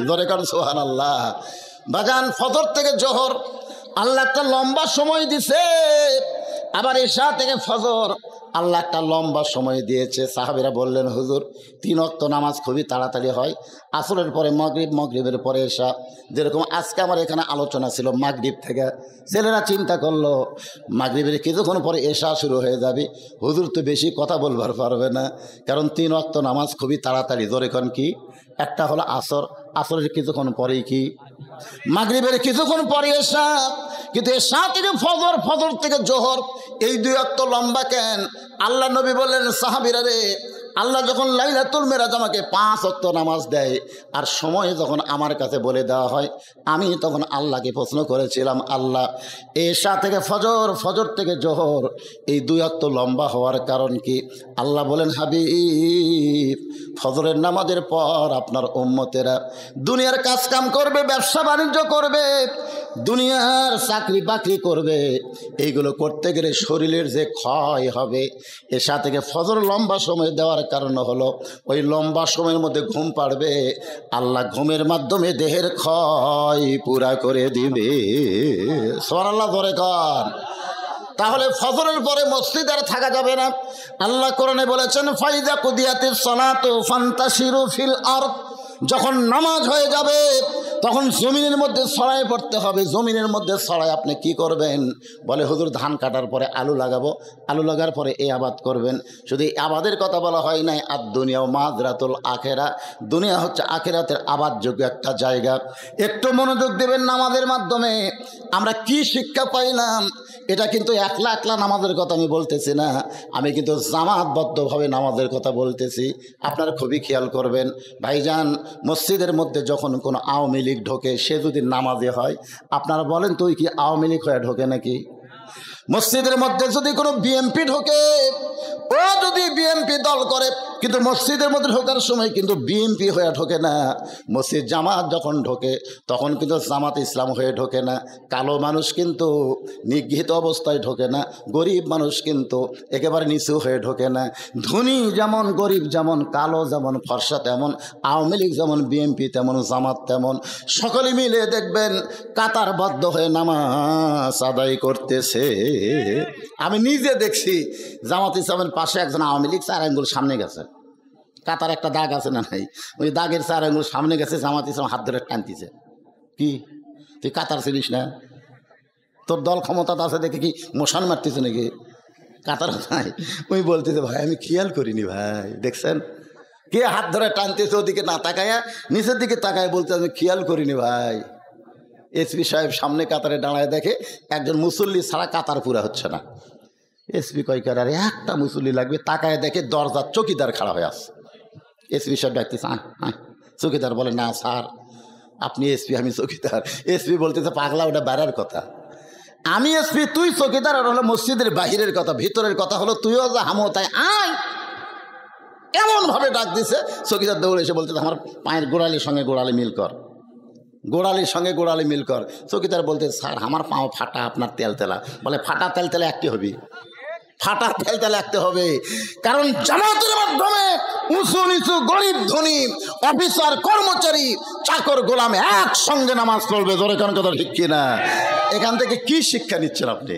Speaker 2: ধরে কারণ সুবহানাল্লাহ। বাজান, ফজর থেকে জোহর আল্লাহ একটা লম্বা সময় দিছে, আবার এশা থেকে ফজর আল্লাহ একটা লম্বা সময় দিয়েছে। সাহাবীরা বললেন, হুজুর 3 ওয়াক্ত নামাজ খুবই তাড়াতাড়ি হয়, আসরের পরে মাগরিব, মাগরিবের পরে এশা। যেরকম আজকে আমার এখানে আলোচনা ছিল মাগরিব থেকে, ছেলেরা চিন্তা করলো মাগরিবের কিছুক্ষণ পরে এশা শুরু হয়ে যাবে, হুজুর তো বেশি কথা বলবার পারবে না, কারণ 3 ওয়াক্ত নামাজ খুবই তাড়াতাড়ি। ধরে এখন কি একটা হলো আসর, আসরের কিছুক্ষণ পরেই কি মাগরিবের কিছুক্ষণ পরে এশা। কিন্তু এশা থেকে ফজর, ফজর থেকে জোহর, এই 2 ওয়াক্ত লম্বা কেন? আল্লাহ নবী বললেন, সাহাবীরা রে, আল্লাহ যখন লাইলাতুল মেরাজ আমাকে 5 ওয়াক্ত নামাজ দেয়, আর সময় যখন আমার কাছে বলে দেওয়া হয়, আমি তখন আল্লাহকে প্রশ্ন করেছিলাম, আল্লাহ এশা থেকে ফজর, ফজর থেকে জোহর এই 2 ওয়াক্ত লম্বা হওয়ার কারণ কি? আল্লাহ বলেন, হাবিব, ফজরের নামাজের পর আপনার উম্মতেরা দুনিয়ার কাজ কাম করবে, ব্যবসা বাণিজ্য করবে, দুনিয়ার চাকরি বাকরি করবে। এইগুলো করতে গেলে শরীরের যে ক্ষয় হবে, এশা থেকে ফজর লম্বা সময় দেওয়ার কারণ হলো ওই লম্বা সময়ের মধ্যে ঘুম পাড়বে, আল্লাহ ঘুমের মাধ্যমে দেহের ক্ষয় পুরা করে দিবে। সুবহানাল্লাহ। ধরে কর তাহলে ফজরের পরে মসজিদে আর থাকা যাবে না। আল্লাহ কোরআনে বলেছেন ফাইদা কুদিয়াতিস সালাতু ফান্তাশিরু ফিল আরদ, যখন নামাজ হয়ে যাবে তখন জমিনের মধ্যে ছড়াই পড়তে হবে। জমিনের মধ্যে ছড়াই আপনি কি করবেন? বলে হুজুর ধান কাটার পরে আলু লাগাবো, আলু লাগার পরে এই আবাদ করবেন। শুধু এই আবাদের কথা বলা হয় নাই, আর দুনিয়াও মাজরাতুল আখেরা, দুনিয়া হচ্ছে আখেরাতের আবাদযোগ্য একটা জায়গা। একটু মনোযোগ দেবেন নামাজের মাধ্যমে। আমরা কি শিক্ষা পাইলাম? এটা কিন্তু একলা একলা নামাজের কথা আমি বলতেছি না, আমি কিন্তু জামাতবদ্ধভাবে নামাজের কথা বলতেছি। আপনারা খুবই খেয়াল করবেন ভাইজান, মসজিদের মধ্যে যখন কোনো আওয়ামী লীগ ঢোকে, সে যদি নামাজে হয়, আপনারা বলেন তুই কি আওয়ামী লীগ হয়ে ঢোকে নাকি? মসজিদের মধ্যে যদি কোনো বিএনপি ঢোকে, ও যদি বিএনপি দল করে, কিন্তু মসজিদের মধ্যে ঢোকার সময় কিন্তু বিএনপি হয়ে ঢোকে না। মসজিদ জামাত যখন ঢোকে তখন কিন্তু জামাত ইসলাম হয়ে ঢোকে না। কালো মানুষ কিন্তু নিগৃহীত অবস্থায় ঢোকে না, গরিব মানুষ কিন্তু একেবারে নিচু হয়ে ঢোকে না। ধনী যেমন, গরিব যেমন, কালো যেমন, ফর্সা তেমন, আওয়ামী লীগ যেমন, বিএনপি তেমন, জামাত তেমন, সকলে মিলে দেখবেন কাতারবদ্ধ হয়ে নামাজ আদায় করতেছে। আমি নিজে দেখছি জামাত ইসলামের পাশে একজন আওয়ামী লীগ 4 আঙ্গুল সামনে গেছে, কাতার একটা দাগ আছে না নাই, ওই দাগের 4 আঙ্গুল সামনে গেছে, জামাত ইসলাম হাত ধরে টানতেছে। কি তুই কাতার ছিলিস না? তোর দল ক্ষমতা আছে দেখে কি মশান মারতেছে নাকি? কাতার নাই। ওই বলতেছে ভাই আমি খেয়াল করিনি ভাই, দেখছেন কে হাত ধরে টানতেছে, ওদিকে না তাকায়া নিচের দিকে তাকায় বলতে আমি খেয়াল করিনি ভাই। এসপি সাহেব সামনে কাতারে দাঁড়ায় দেখে একজন মুসল্লি ছাড়া কাতার পুরা হচ্ছে না। এসপি কয়কার আর একটা মুসল্লি লাগবে, তাকায় দেখে দরজার চৌকিদার খাড়া হয়ে আসছে। এসপি সাহেব ডাকতেছে চৌকিদার বলে না স্যার আপনি এসপি, আমি চৌকিদার। এসপি বলতেছে পাগলা ওটা বাইরের কথা, আমি এসপি তুই চৌকিদার, আর হলো মসজিদের বাহিরের কথা, ভিতরের কথা হলো তুইও যা হামো তাই আয়। এমন ভাবে ডাক দিছে, চৌকিদার দৌড়ে এসে বলতেছে আমার পায়ের গোড়ালির সঙ্গে গোড়ালি মিল কর, গোড়ালির সঙ্গে গোড়ালি মিল কর। চৌকিদার বলতে স্যার আমার পাও ফাটা, আপনার তেলতেলা। বলে ফাটা তেলতেলা একটি হবি, ফাটা তেলতেলা একটি হবে। কারণ জামাতের মাধ্যমে উঁচু নিচু, গরিব ধনী, অফিসার কর্মচারী, চাকর গোলাম একসঙ্গে নামাজ পড়বে। জোরে কারণ কথা ঠিক কিনা? এখান থেকে কি শিক্ষা নিচ্ছেন আপনি?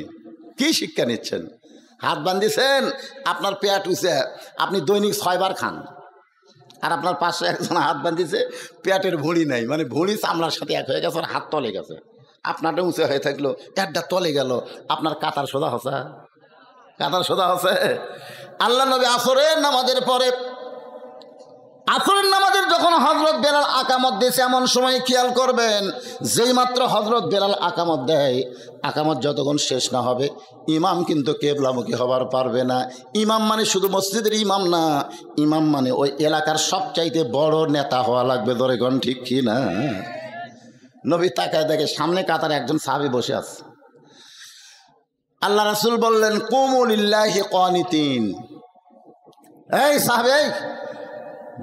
Speaker 2: কি শিক্ষা নিচ্ছেন? হাত বান্ধিছেন, আপনার পেট উঠে, আপনি দৈনিক 6 বার খান, আর আপনার পাশে একজন হাত বান্ধিছে, পেটের ভুঁড়ি নাই, মানে ভুঁড়ি চামড়ার সাথে এক হয়ে গেছে, আর হাত তলে গেছে। আপনারটা উঁচে হয়ে থাকলো, একটা তলে গেল, আপনার কাতার সোজা হসা, কাতার সোজা হসে। আল্লাহ নবী আসরের নামাজের পরে, আসরের নামাজের যখন হজরত বেলাল আকামত দিয়েছে, এমন সময় খেয়াল করবেন যেই মাত্র হজরত বেলাল আকামত দেয়, আকামত যতক্ষণ শেষ না হবে ইমাম কিন্তু কেবলামুখী হবার পারবে না। ইমাম মানে শুধু মসজিদের ইমাম না, ইমাম মানে ওই এলাকার সবচাইতে বড় নেতা হওয়া লাগবে। ধরে গণ ঠিক কি না? নবী তাকায় দেখে সামনে কাতারে একজন সাহাবী বসে আছে। আল্লাহ রাসূল বললেন কুমু লিল্লাহি কানিতিন। এই সাহাবী,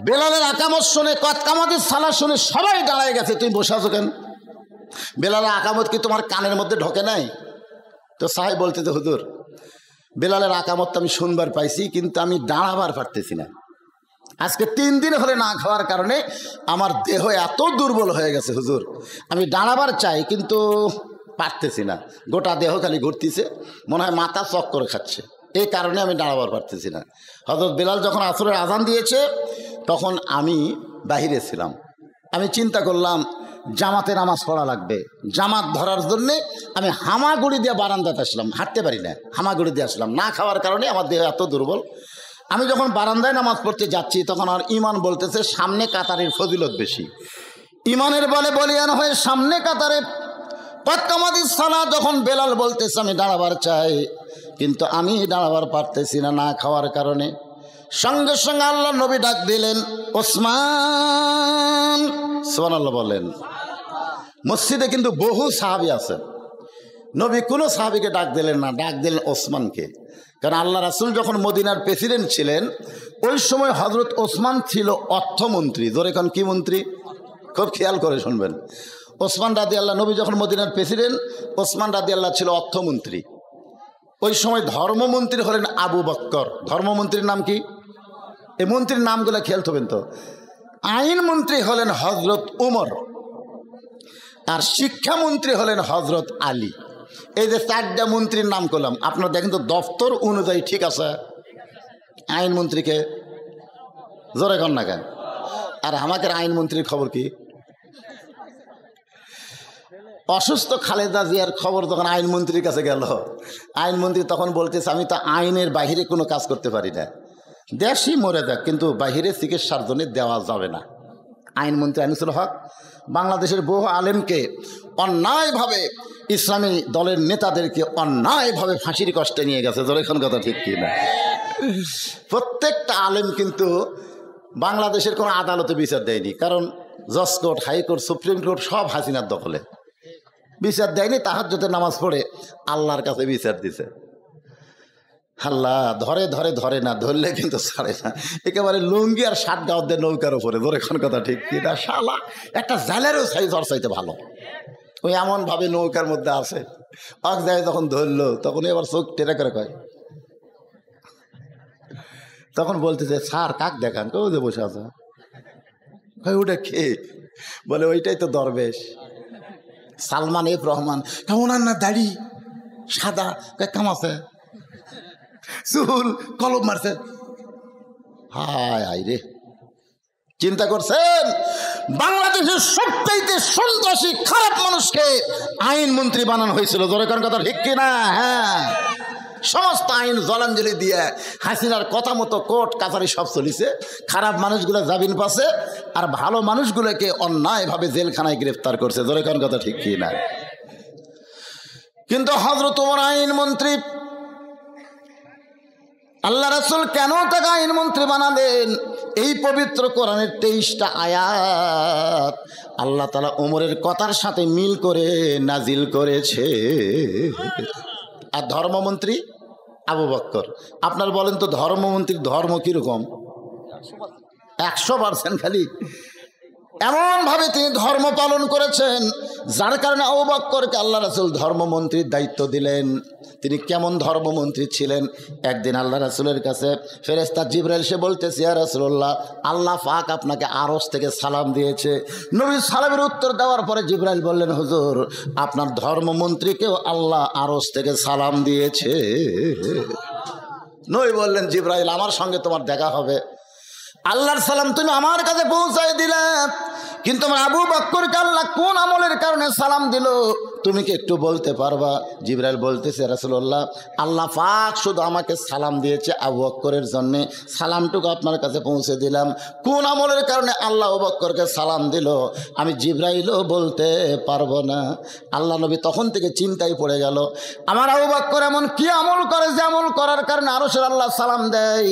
Speaker 2: বেলালের আকামত শুনে, কামাতের সালাত শুনে সবাই দাঁড়ায় গেছে, তুমি বসে আছো কেন? বেলালের আকামত কি তোমার কানের মধ্যে ঢোকে নাই? তো সাহেব বলতেছে হুজুর বেলালের আকামত তো আমি শুনবার পাইছি, কিন্তু আমি দাঁড়াবার পারতেছি না। আজকে 3 দিন হলে না খাওয়ার কারণে আমার দেহ এত দুর্বল হয়ে গেছে হুজুর, আমি দাঁড়াবার চাই কিন্তু পারতেছি না, গোটা দেহ খালি ঘুরতেছে, মনে হয় মাথা চক্কর খাচ্ছে, এই কারণে আমি দাঁড়াবার পারতেছি না। হযরত বেলাল যখন আসরের আজান দিয়েছে তখন আমি বাহিরে ছিলাম, আমি চিন্তা করলাম জামাতে নামাজ পড়া লাগবে। জামাত ধরার জন্যে আমি হামাগুড়ি দিয়ে বারান্দাতে আসলাম, হাঁটতে পারি না, হামাগুড়ি দিয়ে আসলাম। না খাওয়ার কারণে আমার দেহ এত দুর্বল। আমি যখন বারান্দায় নামাজ পড়তে যাচ্ছি তখন আর ইমান বলতেছে সামনে কাতারের ফজিলত বেশি। ইমানের বলে বলিয়ান হয়ে সামনে কাতারে কতকামাদিস সালাত যখন বেলাল বলতেছে আমি দাঁড়াবার চাই, কিন্তু আমি দাঁড়াবার পারতেছি না, না খাওয়ার কারণে। সঙ্গে সঙ্গে আল্লাহ নবী ডাক দিলেন ওসমান, সুবহানাল্লাহ বলেন। মসজিদে কিন্তু বহু সাহাবী আছে, নবী কোনো সাহাবীকে ডাক দিলেন না, ডাক দিলেন ওসমানকে। কারণ আল্লাহ রাসূল যখন মদিনার প্রেসিডেন্ট ছিলেন ওই সময় হযরত ওসমান ছিল অর্থমন্ত্রী। ধরে এখন কি মন্ত্রী? খুব খেয়াল করে শুনবেন। ওসমান রাদিয়াল্লাহু, নবী যখন মদিনার প্রেসিডেন্ট, ওসমান রাদিয়াল্লাহু ছিল অর্থমন্ত্রী। ওই সময় ধর্মমন্ত্রী হলেন আবু বকর। ধর্মমন্ত্রীর নাম কি? এই মন্ত্রীর নামগুলো খেয়াল করবেন তো। আইনমন্ত্রী হলেন হজরত উমর, আর শিক্ষামন্ত্রী হলেন হজরত আলী। এই যে 4টা মন্ত্রীর নাম করলাম, আপনারা দেখেন তো দপ্তর অনুযায়ী ঠিক আছে? আইনমন্ত্রীকে জোরে কর না কেন? আর আমাদের আইনমন্ত্রীর খবর কি? অসুস্থ খালেদা জিয়ার খবর যখন আইনমন্ত্রীর কাছে গেল, আইনমন্ত্রী তখন বলতেছে আমি তো আইনের বাহিরে কোনো কাজ করতে পারি না, দেশই মরে যাক কিন্তু বাহিরে চিকিৎসার জন্য দেওয়া যাবে না। আইনমন্ত্রী আনিসুল হক বাংলাদেশের বহু আলেমকে অন্যায়ভাবে, ইসলামী দলের নেতাদেরকে অন্যায়ভাবে ফাঁসির কষ্টে নিয়ে গেছে। যখন কথা ঠিক কি না? প্রত্যেকটা আলেম কিন্তু বাংলাদেশের কোনো আদালতে বিচার দেয়নি, কারণ জজ কোর্ট, হাইকোর্ট, সুপ্রিম কোর্ট সব হাসিনার দখলে। বিচার দেয়নি, তাহাজ্জুদের নামাজ পড়ে আল্লাহর কাছে বিচার দিছে। আল্লাহ ধরে ধরে ধরে না, ধরলে কিন্তু ছাড়ে না, একেবারে লুঙ্গি আর শার্ট গাওয়ার নৌকার উপরে। ধরে এখন কথা ঠিক কি না? শালা একটা জালেরও সাইজ ওর চাইতে ভালো। ওই এমনভাবে নৌকার মধ্যে আছে, অক যায় যখন ধরলো তখন এবার চোখ টেরা করে কয়, তখন বলতেছে স্যার কাক দেখান, কেউ যে বসে আছে ওটা খেয়ে বলে ওইটাই তো দরবেশ সালমান এফ রহমান। ওনার না দাড়ি সাদা, কামাছে চুল কলম মারছে। হায় হায় রে, চিন্তা করছেন বাংলাদেশের সবচাইতে সন্ত্রাসী খারাপ মানুষকে আইনমন্ত্রী বানানো হয়েছিল। জোরে কোন কথা ঠিক কিনা? হ্যাঁ, সমস্ত আইন জলাঞ্জলি দিয়ে হাসিনার কথা মতো কোর্ট কাছারি সব চলিছে। খারাপ মানুষগুলো জামিন পাচ্ছে আর ভালো মানুষগুলোকে অন্যায়ভাবে জেলখানায় গ্রেফতার করছে। জোরে কোন কথা ঠিক কিনা? কিন্তু হযরত ওমর আইনমন্ত্রী, আল্লাহ রাসূল কেন তাকে আইনমন্ত্রী বানালেন? এই পবিত্র কোরআনের 23টা আয়াত আল্লাহ তাআলা ওমরের কথার সাথে মিল করে নাজিল করেছে। আর ধর্মমন্ত্রী আবু বকর, আপনার বলেন তো ধর্মমন্ত্রীর ধর্ম কিরকম? 100% খালি এমনভাবে তিনি ধর্ম পালন করেছেন, যার কারণে আবু বকরকে আল্লাহ রাসূল ধর্মমন্ত্রীর দায়িত্ব দিলেন। তিনি কেমন ধর্মমন্ত্রী ছিলেন? একদিন আল্লাহ রাসূলের কাছে ফেরেশতা জিবরাইল সে বলতেছে, ইয়া রাসূলুল্লাহ, আল্লাহ পাক আপনাকে আরশ থেকে সালাম দিয়েছে। নবী সালামের উত্তর দেওয়ার পরে জিবরাইল বললেন, হুজুর আপনার ধর্মমন্ত্রীকেও আল্লাহ আরশ থেকে সালাম দিয়েছে। নবী বললেন, জিবরাইল আমার সঙ্গে তোমার দেখা হবে, আল্লাহর সালাম তুমি আমার কাছে পৌঁছায় দিলে, কিন্তু আমার আবু বকরকে আল্লাহ কোন আমলের কারণে সালাম দিল তুমি কি একটু বলতে পারবা? জিবরাইল বলতেছে, রাসূলুল্লাহ আল্লাহ পাক শুধু আমাকে সালাম দিয়েছে আবু বকরের জন্যে, সালামটুকু আপনার কাছে পৌঁছে দিলাম। কোন আমলের কারণে আল্লাহ আবু বকরকে সালাম দিল আমি জিবরাইলও বলতে পারবো না। আল্লাহ নবী তখন থেকে চিন্তায় পড়ে গেল, আমার আবু বকর এমন কি আমল করে যে আমল করার কারণে আরশের আল্লাহ সালাম দেয়।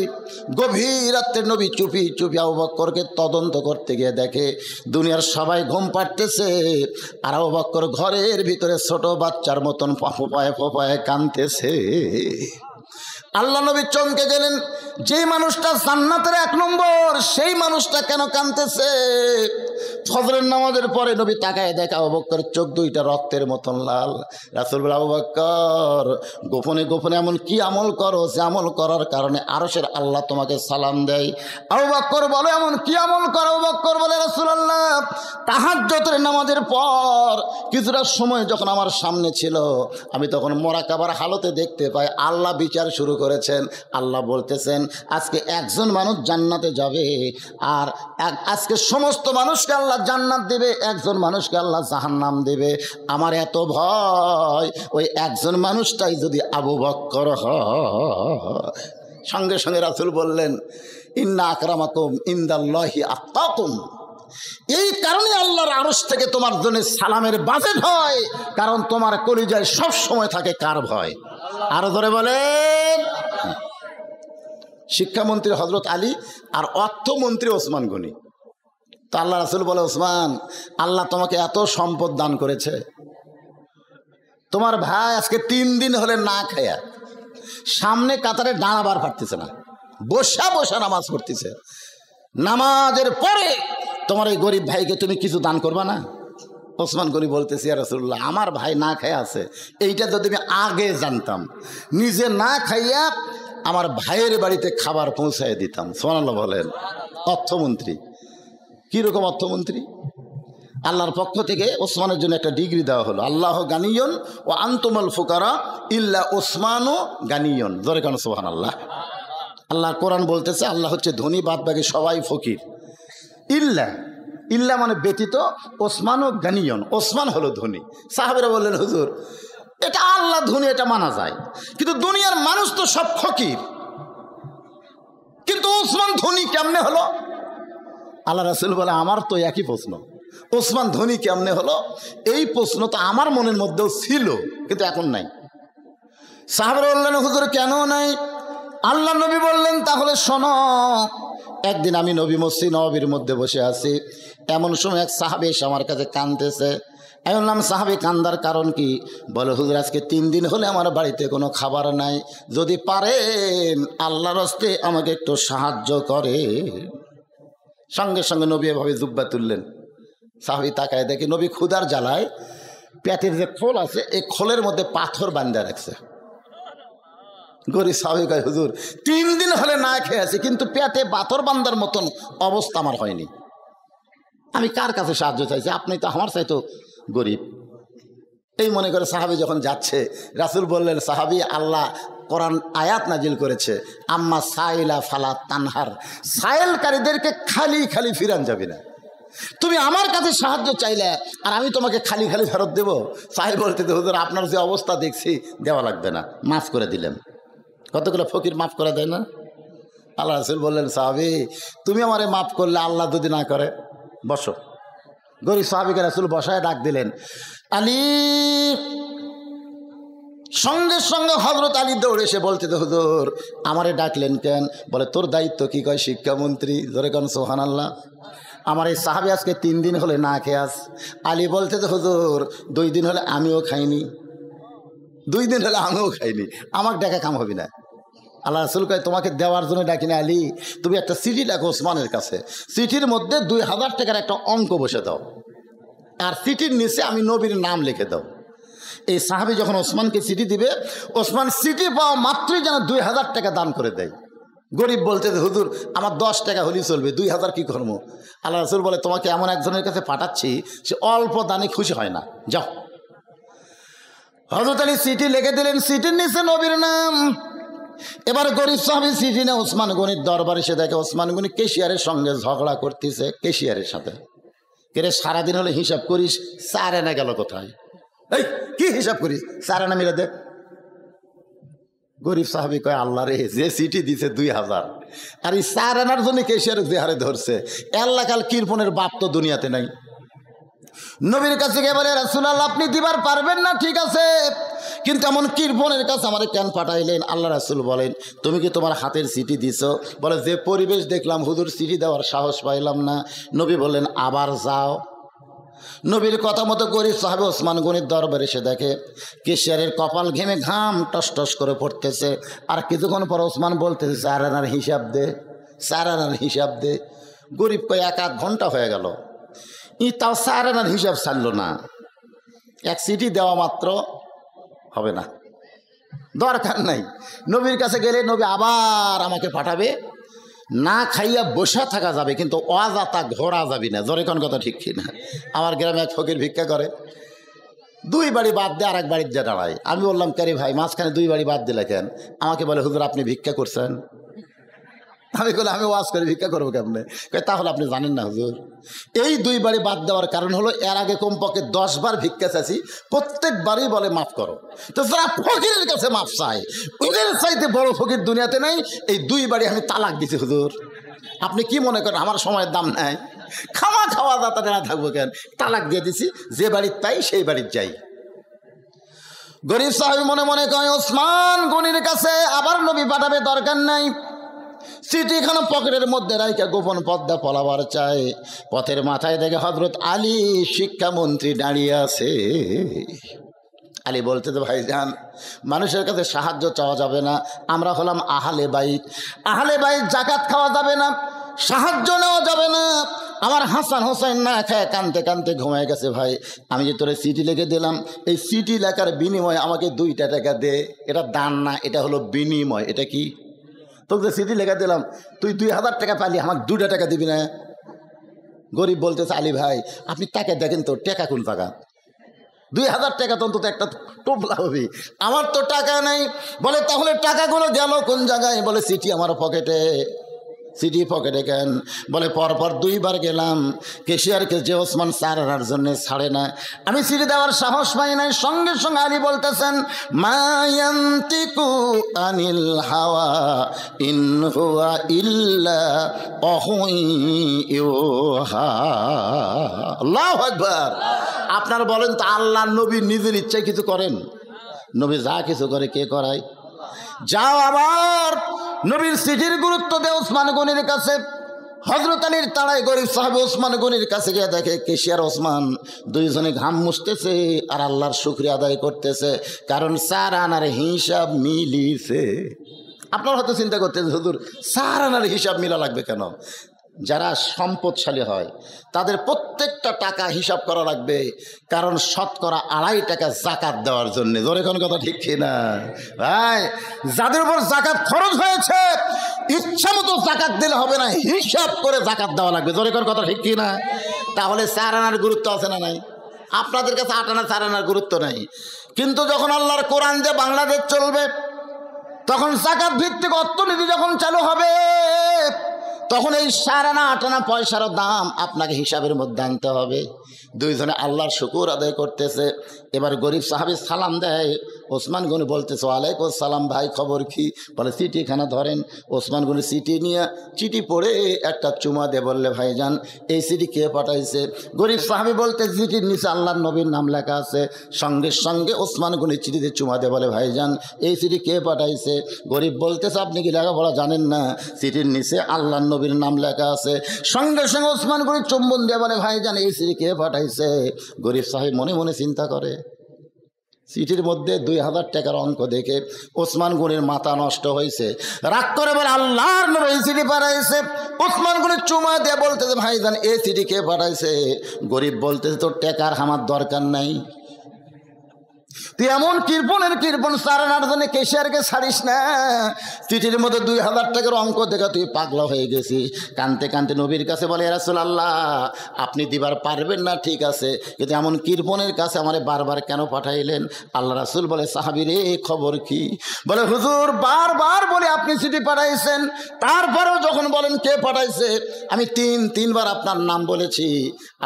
Speaker 2: গভীর রাত্রে নবী চুপি চুপি আবু বকরকে তদন্ত করতে গিয়ে দেখে দুনিয়ার সবাই ঘুম পাড়তেছে আর আবু বকর ঘরের ভিতরে ছোট বাচ্চার মতন ফোঁপায়ে ফোঁপায়ে কাঁদতেছে। আল্লাহ নবী চমকে গেলেন, যেই মানুষটা জান্নাতের 1 নম্বর সেই মানুষটা কেন কাঁদতেছে? ফজরের নামাজের পরে নবী তাকায় দেখে আবু বকর চোখ দুইটা রক্তের মতন লাল। রাসূল বলে, আবু বকর গোপনে গোপনে এমন কি আমল করো যে আমল করার কারণে আরশের আল্লাহ তোমাকে সালাম দেয়? আবু বকর বলে, এমন কি আমল করো? আবু বকর বলে, রাসূলুল্লাহ তাহাজ্জুদের নামাজের পর কিছুটা সময় যখন আমার সামনে ছিল আমি তখন মোরাকাবার হালতে দেখতে পাই আল্লাহ বিচার শুরু করেছেন। আল্লাহ বলতেছেন আজকে একজন মানুষ জান্নাতে যাবে আর আজকে সমস্ত মানুষকে আল্লাহ জান্নাত দিবে, একজন মানুষকে আল্লাহ জাহান্নাম দিবে। আমার এত ভয় ওই একজন মানুষটাই যদি আবু বকর হয়। সঙ্গে সঙ্গে রাসূল বললেন, ইন্না আকরামাকুম ইনদাল্লাহি আতকাকুম। এই কারণে আল্লাহর আরশ থেকে তোমার জন্য সালামের বাজেট হয়, কারণ তোমার কলিজায় সব সময় থাকে কার ভয়? আরো ধরে বলেন। শিক্ষামন্ত্রী হযরত আলী আর অর্থমন্ত্রী ওসমান গনি। তো আল্লাহ রাসূল বলে, ওসমান আল্লাহ তোমাকে এত সম্পদ দান করেছে, তোমার ভাই আজকে 3 দিন হলে না খায়া সামনে কাতারে দাঁড়াবার পারতেছে না, বসা বসা নামাজ পড়তেছে। নামাজের পরে তোমার এই গরিব ভাইকে তুমি কিছু দান করবা না? ওসমান গনি বলতেছি, ইয়া রাসূলুল্লাহ আমার ভাই না খাইয়া আছে, এইটা যদি আমি আগে জানতাম নিজে না খাইয়া আমার ভাইয়ের বাড়িতে খাবার পৌঁছায় দিতাম। সুবহানাল্লাহ বলেন। অর্থমন্ত্রী কীরকম অর্থমন্ত্রী? আল্লাহর পক্ষ থেকে ওসমানের জন্য একটা ডিগ্রি দেওয়া হলো, আল্লাহ গানিয়ন ও আনতুমাল ফুকারা ইল্লা ওসমানও গানিয়ন। জোরে কারণ সুবহানাল্লাহ। আল্লাহ কোরআন বলতেছে আল্লাহ হচ্ছে ধনী, বাদ বাকি সবাই ফকির। ইল্লা, ইল্লা মানে ব্যতীত, ওসমানও গানিয়ন, ওসমান হলো ধনী। সাহাবেরা বললেন হুজুর এটা আল্লাহ ধনী, এটা মানা যায়, কিন্তু দুনিয়ার মানুষ তো সব ফকির, কিন্তু ওসমান ধনী কেমনে হলো? আল্লাহ রাসূল বলে আমার তো একই প্রশ্ন, ওসমান ধনী কেমনে হলো? এই প্রশ্ন তো আমার মনের মধ্যেও ছিল, কিন্তু এখন নাই। সাহাবারা বললেন হুজুর কেন নাই? আল্লাহ নবী বললেন তাহলে শোনো। একদিন আমি নবী মসজিদ নববীর মধ্যে বসে আছি, এমন সময় এক সাহাবী এসে আমার কাছে কাঁদতেছে। আমি বললাম সাহাবী কান্দার কারণ কি? বলে হুজুর আজকে 3 দিন হলে আমার বাড়িতে কোনো খাবার নাই, যদি পারেন আল্লাহর হস্তে আমাকে একটু সাহায্য করে। সঙ্গে সঙ্গে নবী এভাবে জুব্বা তুললেন। সাহাবী তাকায় দেখি নবী ক্ষুধার জ্বালায় পেটের যে খোল আছে এই খোলের মধ্যে পাথর বান্ধা রাখছে। গরিব সাহাবী কয় হুজুর 3 দিন হলে না খেয়ে আছি, কিন্তু পেটে পাথর বান্ধার মতন অবস্থা আমার হয়নি, আমি কার কাছে সাহায্য চাইছি? আপনি তো আমার চাইতো গরিব। এই মনে করে সাহাবী যখন যাচ্ছে, রাসূল বললেন সাহাবী আল্লাহ কোরআন আয়াত নাজিল করেছে, আম্মা সাইলা ফালা তানহার, সাইলকারীদেরকে খালি খালি ফিরান যাবে না। তুমি আমার কাছে সাহায্য চাইলে আর আমি তোমাকে খালি খালি ফেরত দেব? সাহেব বলতে হুজুর আপনার যে অবস্থা দেখছি দেওয়া লাগবে না, মাফ করে দিলেন। কতগুলো ফকির মাফ করে দেয় না? আল্লাহ রাসূল বললেন সাহাবী তুমি আমারে মাফ করলে আল্লাহ যদি না করে, বসো। গরিব সাহাবীকে রাসূল বসায় ডাক দিলেন, আলী। সঙ্গে সঙ্গে হযরত আলী দৌড়ে এসে বলতে হুজুর আমারে ডাকলেন কেন? বলে তোর দায়িত্ব কি? কয় শিক্ষামন্ত্রী। জোরে কোন সুবহানাল্লাহ। আমার এই সাহাবী আজকে 3 দিন হলে না খেয়ে আস। আলী বলতে হুজুর 2 দিন হলে আমিও খাইনি, 2 দিন হলে আমিও খাইনি, আমার ডাকা কাম হবে না। আল্লাহ রাসূল কয় তোমাকে দেওয়ার জন্য ডাকি না আলী, তুমি একটা চিঠি লেখো ওসমানের কাছে, চিঠির মধ্যে 2000 টাকার একটা অঙ্ক বসে দাও, আর চিঠির নিচে আমি নবীর নাম লিখে দাও। এই সাহাবী যখন ওসমানকে চিঠি দিবে, ওসমান চিঠি পাওয়া মাত্রই যেন 2000 টাকা দান করে দেয়। গরিব বলতে হুজুর আমার 10 টাকা হলেই চলবে, 2000 কি করবো? আল্লাহ রাসূল বলে তোমাকে এমন একজনের কাছে পাঠাচ্ছি সে অল্প দানে খুশি হয় না, যাও। হযরত আলী চিঠি লিখে দিলেন, চিঠির নিচে নবীর নাম। এবার গরিব সাহাবী চিঠি নিয়ে ওসমান গনির দরবারে এসে দেখে ওসমান গনি কেশিয়ারের সঙ্গে ঝগড়া করতেছে। কেশিয়ারের সাথে কেরে সারাদিন হলে হিসাব করিস, 4 আনা গেল কোথায়? এই কি হিসাব করিস, 4 আনা মিলে দে। গরিব সাহাবী কয় আল্লাহ রে, যে চিঠি দিছে 2000 আর এই 4 আনার জন্য কেশিয়ারের যে হারে ধরছে, আল্লাহ কাল কৃপণের বাপ তো দুনিয়াতে নাই। নবীর কাছে গিয়ে বলে রাসূলুল্লাহ আপনি দিবার পারবেন না ঠিক আছে, কিন্তু এমন কৃপণের কাছে আমারে কেন পাঠাইলেন? আল্লাহ রাসূল বলেন তুমি কি তোমার হাতের চিঠি দিছো? বলে যে পরিবেশ দেখলাম হুজুর চিঠি দেওয়ার সাহস পাইলাম না। নবী বললেন আবার যাও। নবীর কথা মতো গরিব সাহাবী ওসমান গনির দরবারে এসে দেখে কেশিয়ারের কপাল ঘেমে ঘাম টস টস করে পড়তেছে। আর কিছুক্ষণ পর ওসমান বলতেছে 4 আনার হিসাব দে, 4 আনার হিসাব দে। গরিব কয় 1-8 ঘন্টা হয়ে গেল, তাও 4 আনার হিসাব ছাড়লো না। এক চিঠি দেওয়া মাত্র হবে না, দরকার নাই। নবীর কাছে গেলে নবী আবার আমাকে পাঠাবে, না খাইয়া বসা থাকা যাবে, কিন্তু অজাতা ঘোরা যাবি না। জোরে কোন কথা ঠিক কিনা? আমার গ্রামে এক ফকির ভিক্ষা করে, 2 বাড়ি বাদ দিয়ে আর এক বাড়ির যা দাঁড়ায়। আমি বললাম কারি ভাই মাঝখানে 2 বাড়ি বাদ দিলে কেন? আমাকে বলে হুজুর আপনি ভিক্ষা করছেন। আমি বলে আমি ওয়াজ করে ভিক্ষা করবো কেমনে? তাহলে আপনি জানেন না হুজুর, এই 2 বাড়ি বাদ দেওয়ার কারণ হলো এর আগে কমপক্ষে 10 বার ভিক্ষা চাইছি, প্রত্যেকবারই বলে মাফ করো। তো যারা ফকিরের কাছে মাফ চায়, ওদের চাইতে বড় ফকির দুনিয়াতে নাই। এই 2 বাড়ি আমি তালাক দিছি হুজুর। আপনি কি মনে করেন আমার সময়ের দাম নাই? খাওয়া দাতা না থাকবো কেন? তালাক দিয়ে দিছি, যে বাড়ির তাই সেই বাড়ির যাই। গরিব সাহাবী মনে মনে কয় ওসমান গনির কাছে আবার নবী পাঠাবে, দরকার নাই। চিঠিখানা পকেটের মধ্যে রাইখা গোপন পদ্মা পলাবার চায়। পথের মাথায় দেখে হযরত আলী শিক্ষামন্ত্রী দাঁড়িয়ে আছে। আলী বলতে তো ভাইজান মানুষের কাছে সাহায্য চাওয়া যাবে না, আমরা হলাম আহলে বাইত। আহলে বাইত জাকাত খাওয়া যাবে না, সাহায্য নেওয়া যাবে না। আমার হাসান হোসেন না খায় কানতে কানতে ঘুমায় গেছে। ভাই আমি যে তোরে চিঠি লিখে দিলাম, এই চিঠি লেখার বিনিময়ে আমাকে 2টা টাকা দে। এটা দান না, এটা হলো বিনিময়। এটা কি? তোকে চিঠি লেখা দিলাম, তুই 2000 টাকা পালি, আমাকে 2টা টাকা দিবি না? গরিব বলতেছে আলী ভাই আপনি টাকা দেখেন তো টাকা কোন টাকা, 2000 টাকা তো অন্তত একটা টোপলা হবে, আমার তো টাকা নেই। বলে তাহলে টাকাগুলো গেল কোন জায়গায়? বলে সিটি আমার পকেটে। সিটি পকেটে কেন? বলে পরপর 2 বার গেলাম, কেশিয়ারকে যে ওসমান স্যার আনার জন্য ছাড়ে না, আমি সিটি দেওয়ার সাহস পাই নাই। সঙ্গে সঙ্গে আলী বলতেছেন মায়ান্তিকু আনিল হাওয়া ইন হুয়া ইল্লা ওয়াহয়ুহা। আল্লাহু আকবার। আপনারা বলেন তো আল্লাহর নবী নিজের ইচ্ছায় কিছু করেন? নবী যা কিছু করে কে করায়? যাও আবার নবীর চিঠির গুরুত্ব দেয় ওসমান গনির কাছে। হযরত আলীর তাড়াই গরিব সাহাবী ওসমান গনির কাছে গিয়ে দেখে কেশিয়ার ওসমান দুইজনে ঘাম মুছতেছে আর আল্লাহর শুকরিয়া আদায় করতেছে, কারণ 4 আনার হিসাব মিলিছে। আপনারা হয়তো চিন্তা করতেছেন হুজুর 4 আনার হিসাব মিলা লাগবে কেন? যারা সম্পদশালী হয় তাদের প্রত্যেকটা টাকা হিসাব করা লাগবে, কারণ শতকরা 2.5 টাকা জাকাত দেওয়ার জন্য। ধরে কোন কথা ঠিক কিনা ভাই? যাদের উপর জাকাত খরচ হয়েছে ইচ্ছা মতো জাকাত দিলে হবে না, হিসাব করে জাকাত দেওয়া লাগবে। ধরে কোন কথা ঠিক কিনা? তাহলে 4 আনার গুরুত্ব আছে না নাই? আপনাদের কাছে 8 আনা 4 আনার গুরুত্ব নাই, কিন্তু যখন আল্লাহর কোরআন দিয়ে বাংলাদেশ চলবে, তখন জাকাত ভিত্তিক অর্থনীতি যখন চালু হবে, তখন এই 4 আনা 8 আনা পয়সারও দাম আপনাকে হিসাবের মধ্যে আনতে হবে। দুইজনে আল্লাহর শুকুর আদায় করতেছে। এবার গরিব সাহাবী সালাম দেয়, ওসমান গনি বলতেছে ওয়ালাইকুম সালাম ভাই, খবর কি? বলে চিঠিখানা ধরেন। ওসমান গনি চিঠি নিয়ে চিঠি পড়ে একটা চুমা দিয়ে বললে ভাইজান এই চিঠি কে পাঠাইছে? গরিব সাহাবী বলতে চিঠির নিচে আল্লাহর নবীর নাম লেখা আছে। সঙ্গে সঙ্গে ওসমান গনি চিঠিতে চুমা দিয়ে বলে ভাইজান এই চিঠি কে পাঠাইছে? গরিব বলতেছে আপনি কি লেখাপড়া জানেন না? চিঠির নিচে আল্লাহর নবীর নাম লেখা আছে। সঙ্গে সঙ্গে ওসমান গনি চুম্বন দিয়ে বলে ভাইজান এই চিঠি কে পাঠাইছে? গরিব সাহেব মনে মনে চিন্তা করে, চিঠির মধ্যে 2000 টাকার অঙ্ক দেখে ওসমান গনির মাথা নষ্ট হয়েছে। রাগ করে বলে আল্লাহর নবী এই চিঠি পাঠাইছে। ওসমান গনি চুমা দিয়ে বলতেছে ভাইজান এই চিঠি কে পাঠাইছে? গরিব বলতেছে তোর টাকার আমার দরকার নাই, তুই এমন কৃপণের কৃপণ 4 আনার জন্য কেশিয়ারকে ছাড়িস না। চিঠির মধ্যে 2000 টাকার অঙ্ক দেখা তুই পাগলা হয়ে গেছিস। কানতে কানতে নবীর কাছে বলে ইয়া রাসূলুল্লাহ আপনি দিবার পারবেন না ঠিক আছে, কিন্তু এমন কৃপণের কাছে আমারে বারবার কেন পাঠাইলেন? আল্লাহ রাসূল বলে সাহাবী রে খবর কি? বলে হুজুর বারবার বলে আপনি চিঠি পাঠাইছেন, তারপরেও যখন বলেন কে পাঠাইছে আমি 3বার আপনার নাম বলেছি,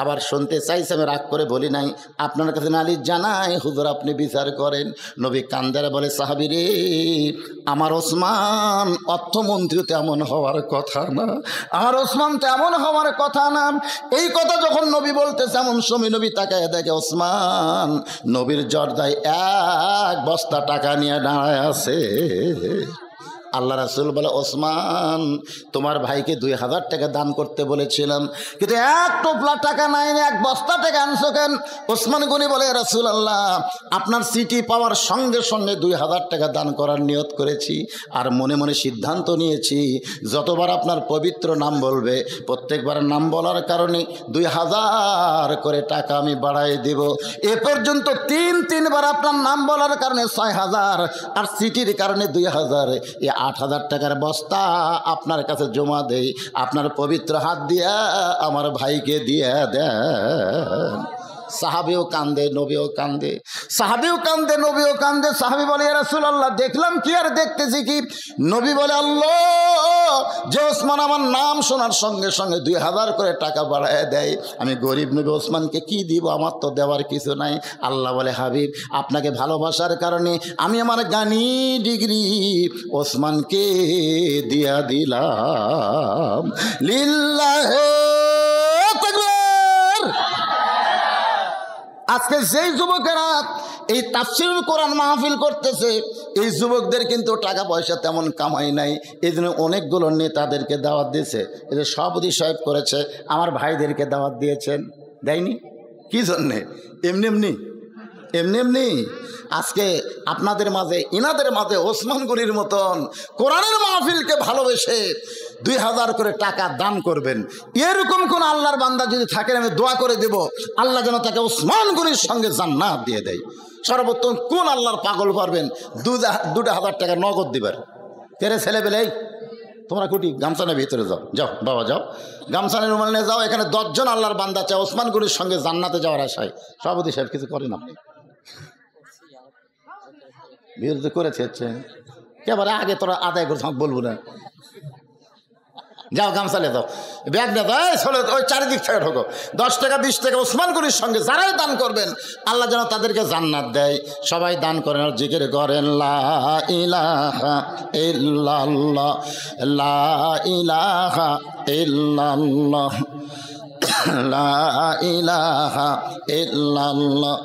Speaker 2: আবার শুনতে চাইছে, আমি রাগ করে বলি নাই। আপনার কাছে নালিশ জানাই হুজুর আপনি বিচার করেন। নবী কান্দারে বলে সাহাবী রে আমার ওসমান অর্থমন্ত্রী তেমন হওয়ার কথা না, আমার ওসমান তেমন হওয়ার কথা না। এই কথা যখন নবী বলতেছে এমন সময় নবী তাকায় দেখে ওসমান নবীর জর্দায় 1 বস্তা টাকা নিয়ে দাঁড়ায় আছে। আল্লাহ রাসূল বলে ওসমান তোমার ভাইকে 2000 টাকা দান করতে বলেছিলাম, কিন্তু 1 টোপলা টাকা নাই, 1 বস্তা টাকা আনছো কেন? ওসমান গনি বলে রাসূলুল্লাহ আপনার চিঠি পাওয়ার সঙ্গে সঙ্গে 2000 টাকা দান করার নিয়ত করেছি, আর মনে মনে সিদ্ধান্ত নিয়েছি যতবার আপনার পবিত্র নাম বলবে প্রত্যেকবার নাম বলার কারণে 2000 করে টাকা আমি বাড়াই দেব। এ পর্যন্ত 3বার আপনার নাম বলার কারণে 6000, আর চিঠির কারণে 2000, 8000 টাকার বস্তা আপনার কাছে জমা দেই, আপনার পবিত্র হাত দিয়া আমার ভাইকে দিয়ে দেন। সাহাবীও কান্দে নবীও কান্দে, সাহাবীও কান্দে নবীও কান্দে। সাহাবী বলে ইয়া রাসূলুল্লাহ দেখলাম কি আর দেখতেছি কি? নবী বলে আল্লাহ যে ওসমান আমার নাম শোনার সঙ্গে সঙ্গে 2000 করে টাকা বাড়ায় দেয়, আমি গরিব নবী ওসমানকে কি দিব? আমার তো দেওয়ার কিছু নাই। আল্লাহ বলে হাবিব আপনাকে ভালোবাসার কারণে আমি আমার গানি ডিগ্রি ওসমানকে দিয়া দিলাম। লিল্লাহে তাকবীর। আজকে যেই যুবকেরা এই তাফসীরুল কোরআন মাহফিল করতেছে এই যুবকদের কিন্তু টাকা পয়সা তেমন কামাই নাই, এই জন্য অনেকগুলো নেতাদেরকে দাওয়াত দিয়েছে। এদের সভাপতি সাহেব করেছে, আমার ভাইদেরকে দাওয়াত দিয়েছেন, দেয়নি কি জন্যে? এমনি এমনি আজকে আপনাদের মাঝে ইনাদের মাঝে ওসমান গনির মতন কোরআনের মাহফিলকে ভালোবেসে 2000 করে টাকা দান করবেন, এরকম কোন আল্লাহর বান্দা যদি থাকেন আমি দোয়া করে দেব আল্লাহ যেন তাকে ওসমান গনির সঙ্গে জান্নাত দিয়ে দেয়। সর্বোত্তম কোন আল্লাহর পাগল পারবেন 2000 টাকা নগদ দিবার? কেরে ছেলেবেলে তোমরা কুটি গামছানের ভিতরে যাও, যাও বাবা যাও, গামছানের রুমাল নিয়ে যাও। এখানে 10 জন আল্লাহর বান্দা চায় ওসমান গনির সঙ্গে জান্নাতে যাওয়ার আশায়। সভাপতি সাহেব কিছু করেন আপনি? বিরোধী করেছে হচ্ছে এবারে আগে তোরা আদায় করছ, বলবো না। যাও গামছা নিয়ে যাও, ব্যাগ নিয়ে যাও, চলো ওই চারিদিক থেকে ঢোকো। 10 টাকা 20 টাকা ওসমান গনির সঙ্গে যারাই দান করবেন আল্লাহ যেন তাদেরকে জান্নাত দেয়। সবাই দান করেন আর জিকির করেন লা ইলাহা ইল্লাল্লাহ, লা ইলাহা ইল্লাল্লাহ, লা ইলাহা ইল্লাল্লাহ,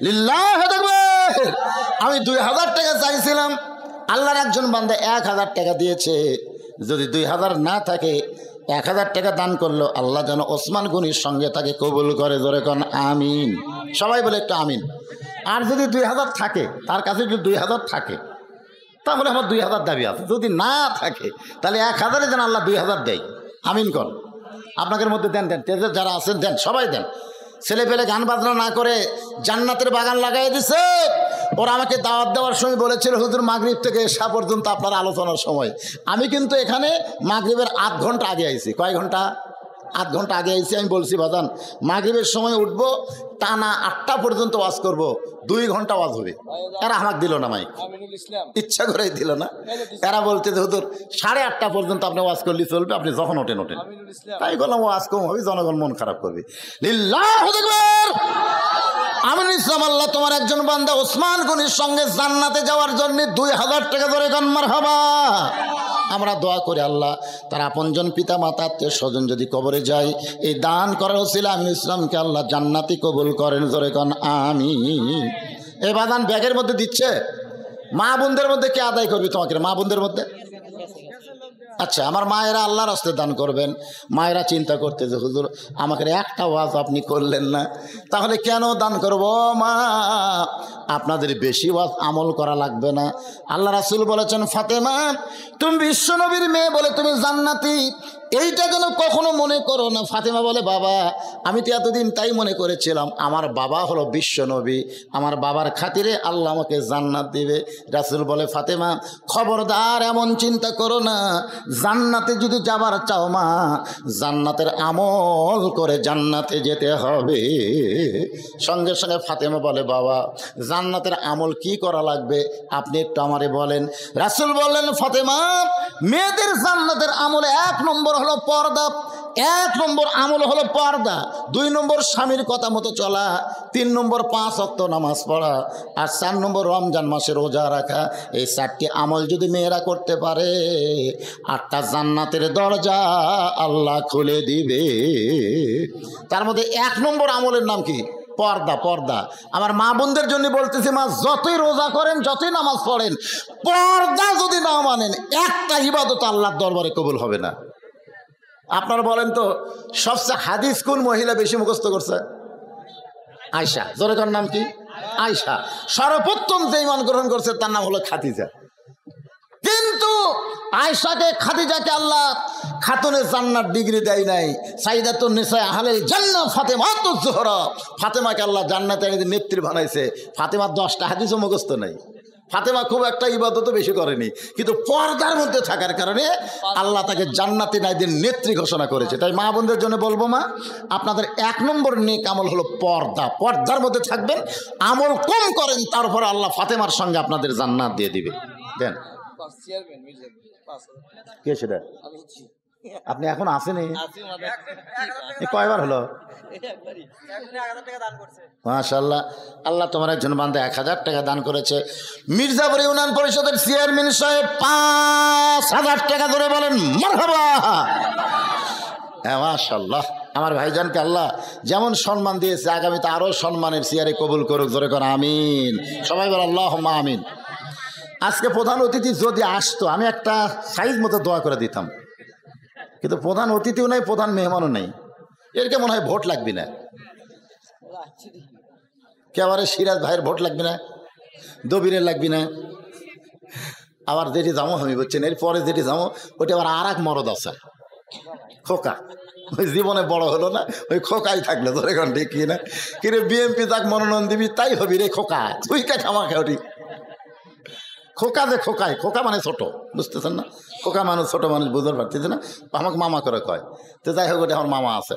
Speaker 2: লিল্লাহি তাকবীর। আমি 2000 টাকা চাইছিলাম, আল্লাহর একজন বান্দা 1000 টাকা দিয়েছে। যদি 2000 না থাকে 1000 টাকা দান করলো, আল্লাহ যেন ওসমান গনির সঙ্গে তাকে কবুল করে। জোরে কোন আমিন। সবাই বলে একটু আমিন। আর যদি 2000 থাকে, তার কাছে যদি 2000 থাকে তাহলে আমার 2000 দাবি আছে। যদি না থাকে তাহলে 1000-এ যেন আল্লাহ 2000 দেয়। আমিন কর। আপনাদের মধ্যে দেন, দেন, যারা আছেন দেন, সবাই দেন। ছেলে পেলে গান বাজনা না করে জান্নাতের বাগান লাগাই দিছে। ওরা আমাকে দাওয়াত দেওয়ার সময় বলেছিল হুজুর মাগরিব থেকে এশা পর্যন্ত আপনার আলোচনার সময়। আমি কিন্তু এখানে মাগরিবের 8 ঘন্টা আগে আইছি। কয় ঘন্টা? 8 ঘন্টা আগে আইছি। আমি বলছি বাজান মাগরিবের সময় উঠবো, টানা 8টা পর্যন্ত ওয়াজ করব, 2 ঘন্টা ওয়াজ হবে। এরা আমাকে দিল না মাইক, ইচ্ছা করেই দিল না। এরা বলতে হুজুর 8:30 পর্যন্ত আপনি ওয়াজ করলে চলবে, আপনি যখন ওঠেন। তাই বললাম ওয়াজ কম হবে, জনগণ মন খারাপ করবে। লিল্লাহু আকবার। আমিন ইসলাম। আল্লাহ তোমার একজন বান্দা ওসমান গনির সঙ্গে জান্নাতে যাওয়ার জন্য 2000 টাকা ধরে গান মারহাবা। আমরা দোয়া করি আল্লাহ তার আপনজন পিতা মাতা আত্মীয় স্বজন যদি কবরে যায়, এই দান করার ওসিলা আমিন ইসলামকে আল্লাহ জান্নাতি কবুল করেন। জোরে কোন আমিন। এই বাদান ব্যাগের মধ্যে দিচ্ছে। মা বোনদের মধ্যে কে আদায় করবি তোমাকে? মা বোনদের মধ্যে? আচ্ছা, আমার মায়েরা আল্লাহর রাস্তে দান করবেন। মায়েরা চিন্তা করতে যে হুজুর আমাকে একটা ওয়াজ আপনি করলেন না, তাহলে কেন দান করব? মা আপনাদের বেশি ওয়াজ আমল করা লাগবে না। আল্লাহ রাসূল বলেছেন ফাতেমা তুমি বিশ্ব নবীর মেয়ে বলে তুমি জান্নাতি, এইটা যেন কখনো মনে করো না। ফাতেমা বলে বাবা আমি তো এতদিন তাই মনে করেছিলাম আমার বাবা হলো বিশ্ব নবী, আমার বাবার খাতিরে আল্লাহ আমাকে জান্নাত দিবে। রাসূল বলে ফাতেমা খবরদার এমন চিন্তা করো না, জান্নাতে যদি যাবার চাও মা জান্নাতের আমল করে জান্নাতে যেতে হবে। সঙ্গে সঙ্গে ফাতেমা বলে বাবা জান্নাতের আমল কি করা লাগবে আপনি একটু আমারে বলেন। রাসূল বললেন ফাতেমা মেয়েদের জান্নাতের আমলে 1 নম্বর হলো পর্দা, 1 নম্বর আমল হলো পর্দা, 2 নম্বর স্বামীর কথা মতো চলা, 3 নম্বর 5 ওয়াক্ত নামাজ পড়া, আর 4 নম্বর রমজান মাসে রোজা রাখা। এই 4টি আমল যদি মেয়েরা করতে পারে 8টা জান্নাতের দরজা আল্লাহ খুলে দিবে। তার মধ্যে 1 নম্বর আমলের নাম কি? পর্দা। পর্দা। আমার মা বোনদের জন্য বলতেছি মা যতই রোজা করেন যতই নামাজ পড়েন পর্দা যদি না মানেন একটা ইবাদত আল্লাহর দরবারে কবুল হবে না। আপনারা বলেন তো সবচেয়ে হাদিস কোন মহিলা বেশি মুখস্থ করছে? আয়েশা। জোরেকার নাম কি? আয়েশা। সর্বপ্রথম যে ঈমান গ্রহণ করছে তার নাম হলো খাদিজা। কিন্তু আয়েশাকে খাদিজাকে আল্লাহ খাতুনে জান্নাত ডিগ্রি দেয় নাই। সাইদাতুন নিসা আহলিল জান্নাহ ফাতেমাতুজ জোহরা, ফাতেমাকে আল্লাহ জান্নাতের নেত্রী বানাইছে। ফাতেমার 10টা হাদিসও মুখস্থ নাই। ফাতেমা খুব একটা ইবাদতও বেশি করেনি, কিন্তু পর্দার মধ্যে থাকার কারণে আল্লাহ তাকে জান্নাতি নাইদের নেত্রী ঘোষণা করেছে। তাই মা বোনদের জন্য বলবো মা আপনাদের 1 নম্বর নেক আমল হলো পর্দা। পর্দার মধ্যে থাকবেন, আমল কম করেন, তারপর আল্লাহ ফাতেমার সঙ্গে আপনাদের জান্নাত দিয়ে দিবে। দেন কে সেটা? আপনি এখন আসেনি? কয়বার হলো? মাশাআল্লাহ। আল্লাহ তোমার একজন বান্দা 1000 টাকা দান করেছে। মির্জাপুর ইউনিয়ন পরিষদের চেয়ারম্যান সাহেব 5000 টাকা ধরে বলেন মারহাবা। হ্যাঁ মাশাআল্লাহ। আমার ভাইজানকে আল্লাহ যেমন সম্মান দিয়েছে আগামীতে আরো সম্মানের চেয়ারে কবুল করুক। জোরে করে আমিন। সবাই বল আল্লাহুম্মা আমিন। আজকে প্রধান অতিথি যদি আসতো আমি একটা সাইজ মতো দোয়া করে দিতাম, কিন্তু প্রধান অতিথিও নাই, প্রধান মেহমানও নেই। এরকে মনে হয় ভোট লাগবে না। কেবারে সিরাজ ভাইয়ের ভোট লাগবে না, দবিরের লাগবে না। আবার যেটি যাবো আমি বলছেন এরপরে যেটি যাবো ওইটা আবার আর এক মরদ আছে খোকা। ওই জীবনে বড় হলো না, ওই খোকাই থাকলো। ধরে এখন ঠিক কি না কিরে বিএমপি তাক মনোনয়ন দিবি তাই হবি রে খোকা, তুই কে খামা খাওয়াটি। খোকা যে খোকায়, খোকা মানে ছোট, বুঝতেছেন না? খোকা মানুষ, ছোট মানুষ বুঝতে পারতেছে না, আমাকে মামা করে কয়। তো যাই হোক, ওটা আমার মামা আছে।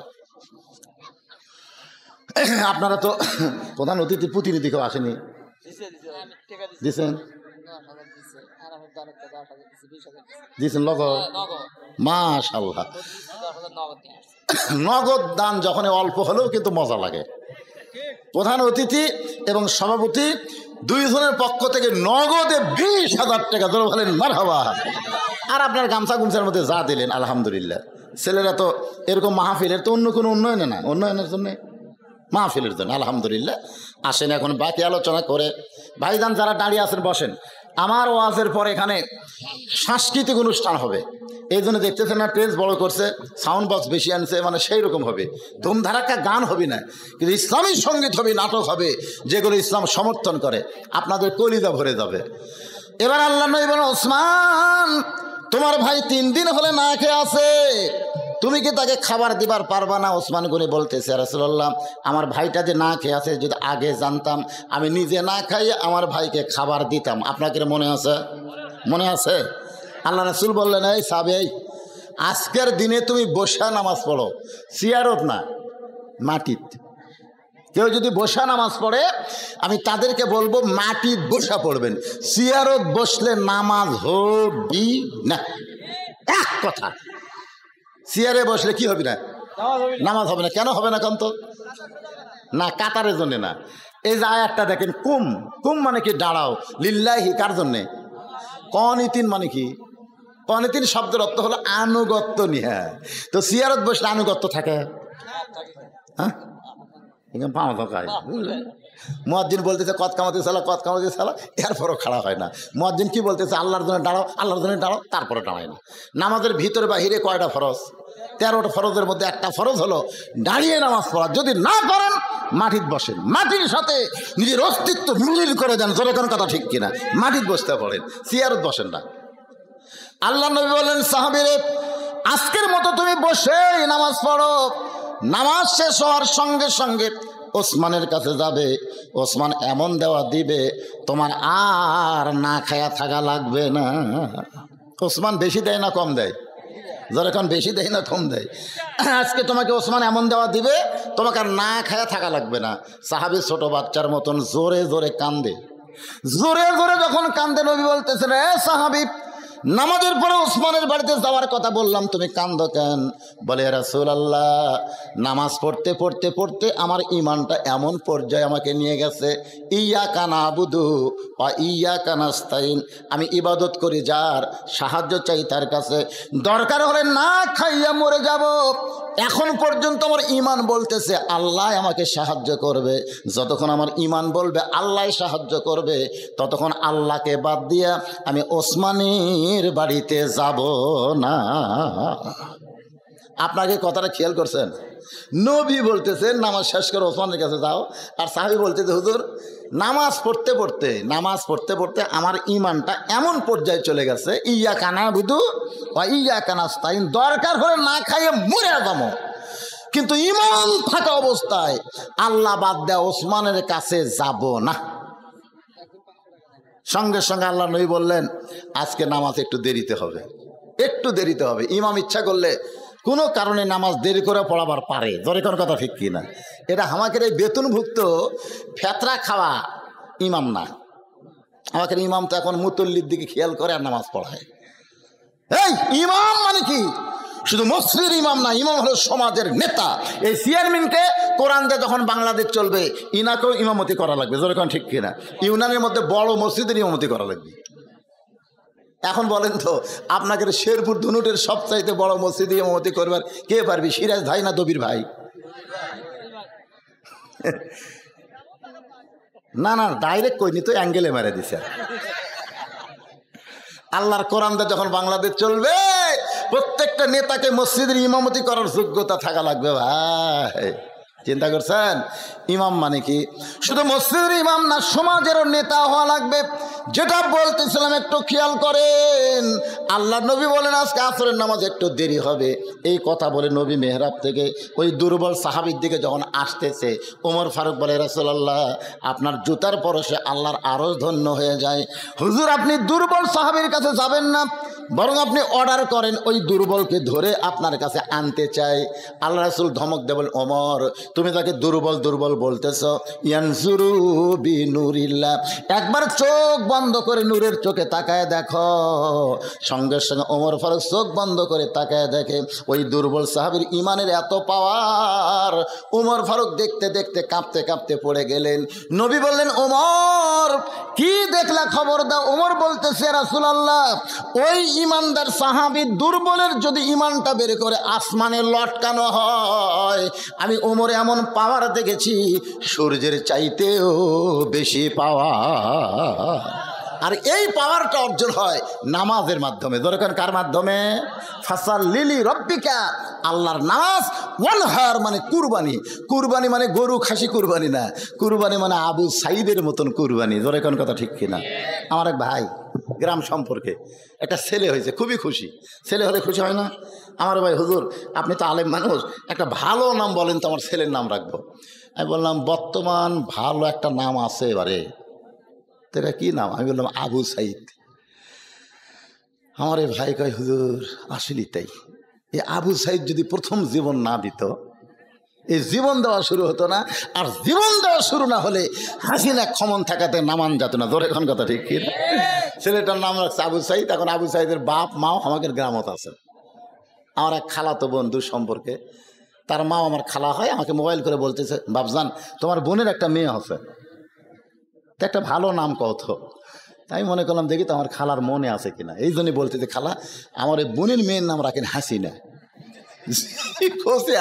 Speaker 2: আপনারা তো প্রধান অতিথি প্রতিনিধি কেউ আসেনি, দিছেন দিছেন নগদ? মাশাআল্লাহ, নগদ দান যখন অল্প হলেও কিন্তু মজা লাগে। প্রধান অতিথি এবং সভাপতি দুইজনের পক্ষ থেকে নগদে 20,000 টাকা ধরে বলেন মারহাবা। আর আপনার গামছা গুমছার মধ্যে যা দিলেন আলহামদুলিল্লাহ। ছেলেরা তো এরকম মাহফিলের তো অন্য কোনো উন্নয়নে না, উন্নয়নের জন্যে মাহফিলের জন্য আলহামদুলিল্লাহ। আসেন এখন বাকি আলোচনা করে। ভাইজান যারা দাঁড়িয়ে আছেন বসেন। আমার ওয়াজের পরে এখানে সাংস্কৃতিক অনুষ্ঠান হবে, এই জন্য দেখতেছেন না টেজ বড় করছে, সাউন্ড বক্স বেশি আনছে, মানে সেই রকম হবে। ধুমধারাক্কা গান হবে না, কিন্তু ইসলামী সঙ্গীত হবে, নাটক হবে, যেগুলো ইসলাম সমর্থন করে। আপনাদের কলিজা ভরে যাবে। এবার আল্লাহ নবী বলেন, ওসমান তোমার ভাই 3 দিন হলে না খেয়ে আছে, তুমি কি তাকে খাবার দিবার পারবা না? ওসমান গনি বলতেছে, রাসূলুল্লাহ আমার ভাইটা যে না খেয়ে আছে, যদি আগে জানতাম আমি নিজে না খাইয়ে আমার ভাইকে খাবার দিতাম। আপনাকে মনে আছে? মনে আছে? আল্লাহ রাসূল বললেন, এই সাহাবী, আজকের দিনে তুমি বসা নামাজ পড়ো, সিয়ারত না, মাটিত। কেউ যদি বসা নামাজ পড়ে আমি তাদেরকে বলবো মাটিত বসা পড়বেন, সিয়ারত বসলে নামাজ হবি না। এক কথা, সিয়ারে বসলে কি হবে না? নামাজ হবে না। কেন হবে না কন্ত? না, কাতারের জন্য না। এই যে আয়াতটা দেখেন, কুম, কুম মানে কি? দাঁড়াও। লিল্লাহি কার জন্যে? কনিতিন মানে কি? কনিতিন শব্দের অর্থ হলো আনুগত্য নিয়ে। তো সিয়ারত বসলে আনুগত্য থাকে? হ্যাঁ, পাওয়া দরকার। মুয়াজ্জিন বলতেছে কত কামাতে চালা, কত কামাতে চালা, এরপরও খাড়া হয় না। মুয়াজ্জিন কি বলতেছে? আল্লাহর জন্য দাঁড়াও, আল্লাহর জন্য দাঁড়াও, তারপরে দাঁড়ায় না। নামাজের ভিতরে বাহিরে কয়টা ফরজ? 13টা ফরজের মধ্যে একটা ফরজ হলো দাঁড়িয়ে নামাজ পড়া। যদি না করেন মাটিত বসেন, মাটির সাথে নিজের অস্তিত্ব মিলিল করে দেন। জোরে কোন কথা ঠিক কিনা? মাটিত বসতে পড়েন, সিয়ারত বসেন না। আল্লাহ নবী বলেন, সাহাবীরে আজকের মতো তুমি বসে নামাজ পড়ো। নামাজ শেষ হওয়ার সঙ্গে সঙ্গে ওসমানের কাছে যাবে, ওসমান এমন দেওয়া দিবে তোমার আর না খায়া থাকা লাগবে না। ওসমান বেশি দেয় না কম দেয়? যখন বেশি দেয় না কম দেয়? আজকে তোমাকে ওসমান এমন দেওয়া দিবে তোমাকে আর না খায়া থাকা লাগবে না। সাহাবী ছোট বাচ্চার মতন জোরে জোরে কান্দে। জোরে জোরে যখন কান্দে, নবী বলতেছেন, এ সাহাবী, নামাজের পরে ওসমানের বাড়িতে যাওয়ার কথা বললাম, তুমি কান্দো কেন? বলে, রাসূলুল্লাহ নামাজ পড়তে পড়তে পড়তে আমার ঈমানটা এমন পর্যায়ে আমাকে নিয়ে গেছে, ইয়্যাকা না'বুদু ওয়া ইয়্যাকা নাস্তাইন, আমি ইবাদত করি যার, সাহায্য চাই তার কাছে, দরকার হলে না খাইয়া মরে যাব। এখন পর্যন্ত আমার ঈমান বলতেছে আল্লাহ আমাকে সাহায্য করবে। যতক্ষণ আমার ঈমান বলবে আল্লাহ সাহায্য করবে, ততক্ষণ আল্লাহকে বাদ দিয়া আমি ওসমানের বাড়িতে যাব না। আপনাকে কথাটা খেয়াল করছেন? নবী বলতেছেন নামাজ শেষ করে ওসমানের কাছে যাও, আর সাহাবী বলতেছে হুজুর নামাজ পড়তে পড়তে আমার ঈমানটা এমন পর্যায়ে চলে গেছে, ইয়্যাকা না'বুদু ওয়া ইয়্যাকা নাস্তাইন, দরকার হলে না খাইয়ে মরে যাবো, কিন্তু ঈমান থাকা অবস্থায় আল্লাহ বাদ দেয়া ওসমানের কাছে যাব না। সঙ্গে সঙ্গে আল্লাহ নবী বললেন, আজকে নামাজ একটু দেরিতে হবে, একটু দেরিতে হবে। ইমাম ইচ্ছা করলে কোনো কারণে নামাজ দেরি করে পড়াবার পারে। ধরে কোন কথা ঠিক কিনা? এটা আমাদের এই বেতনভুক্ত ফেতরা খাওয়া ইমাম না। আমাদের ইমাম তো এখন মুতল্লির দিকে খেয়াল করে আর নামাজ পড়ায়। এই ইমাম মানে কি? শুধু মসজিদের ইমাম না, ইমাম হলো সমাজের নেতা। এই চেয়ারম্যানকে কোরআন দিয়ে যখন বাংলাদেশ চলবে, ইনাকেও ইমামতি করা লাগবে। যেরকম ঠিক কিনা? ইউনানের মধ্যে বড় মসজিদের ইমামতি করা লাগবে। এখন বলেন তো, আপনাকে শেরপুর ধুনুটের সবচাইতে বড় মসজিদে ইমামতি করবার কে পারবি? সিরাজ ভাই না দবির ভাই? না না, ডাইরেক্ট কইনি তো, অ্যাঙ্গেলে মেরে দিছে। আল্লাহর কোরআন দিয়ে যখন বাংলাদেশ চলবে, প্রত্যেকটা নেতাকে মসজিদের ইমামতি করার যোগ্যতা থাকা লাগবে ভাই। চিন্তা করছেন? ইমাম মানে কি শুধু মসজিদের ইমাম না, সমাজেরও নেতা হওয়া লাগবে। যেটা বলতেছিলাম একটু খেয়াল করেন। আল্লাহ নবী বলেন আজকে আসরের নামাজ একটু দেরি হবে। এই কথা বলে নবী মেহরাব থেকে ওই দুর্বল সাহাবীর দিকে যখন আসতেছে, ওমর ফারুক বলে, রাসূলুল্লাহ আপনার জুতার পরশে আল্লাহর আরো ধন্য হয়ে যায়। হুজুর আপনি দুর্বল সাহাবীর কাছে যাবেন না, বরং আপনি অর্ডার করেন ওই দুর্বলকে ধরে আপনার কাছে আনতে চাই। আল্লাহ রাসূল ধমক দেবেন, ওমর তুমি তাকে দুর্বল দুর্বল বলতেছ, ইয়ানজুরু বিনুরিল্লাহ, একবার চোখ বন্ধ করে নূরের চোখে তাকায় দেখো। সঙ্গে সঙ্গে ওমর ফারুক চোখ বন্ধ করে তাকায় দেখে ওই দুর্বল সাহাবীর ইমানের এত পাওয়ার। ওমর ফারুক দেখতে দেখতে কাঁপতে কাঁপতে পড়ে গেলেন। নবী বললেন, ওমর কি দেখলা, খবর দাও। ওমর বলতেছে, রাসূলুল্লাহ ওই ইমানদার সাহাবী দুর্বলের যদি ইমানটা বের করে আসমানে লটকানো হয়, আমি ওমর এমন পাওয়ার দেখেছি সূর্যের চাইতেও বেশি পাওয়ার। আর এই পাওয়ারটা অর্জন হয় নামাজের মাধ্যমে। দরকার কার মাধ্যমে? ফাসাল্লি রব্বিকা, আল্লাহর নামাজ। ওয়ানহার মানে কুরবানি। কুরবানি মানে গরু খাসি কুরবানি না, কুরবানি মানে আবু সাইদের মতন কুরবানি। দরকার কথা ঠিক কিনা? আমার এক ভাই গ্রাম সম্পর্কে একটা ছেলে হয়েছে, খুবই খুশি। ছেলে হলে খুশি হয় না? আমার ভাই, হুজুর আপনি তো আলেম মানুষ, একটা ভালো নাম বলেন তো, আমার ছেলের নাম রাখবো। আমি বললাম বর্তমান ভালো একটা নাম আছে এবারে, তো এটা কী নাম? আমি বললাম আবু সাইদ। আমার এই ভাই কয়, হুজুর আসলেই তাই, এই আবু সাইদ যদি প্রথম জীবন না দিত, এই জীবন দেওয়া শুরু হতো না। আর জীবন দেওয়া শুরু না হলে হাসিনা ক্ষমন থাকাতে নামান যেত না। ধরে এখন কথা ঠিক কি? ছেলেটার নাম রাখছে আবু সাইদ। এখন আবু সাইদের বাপ মাও আমাদের গ্রামত আছে। আমার এক খালাতো বন্ধু সম্পর্কে, তার মাও আমার খালা হয়। আমাকে মোবাইল করে বলতেছে, বাপজান তোমার বোনের একটা মেয়ে আছে, তো একটা ভালো নাম কত। তাই মনে করলাম দেখি তো আমার খালার মনে আছে কিনা। এই জন্যই বলতেছে, খালা আমার এই বোনের মেয়ের নাম রাখেন হাসিনা।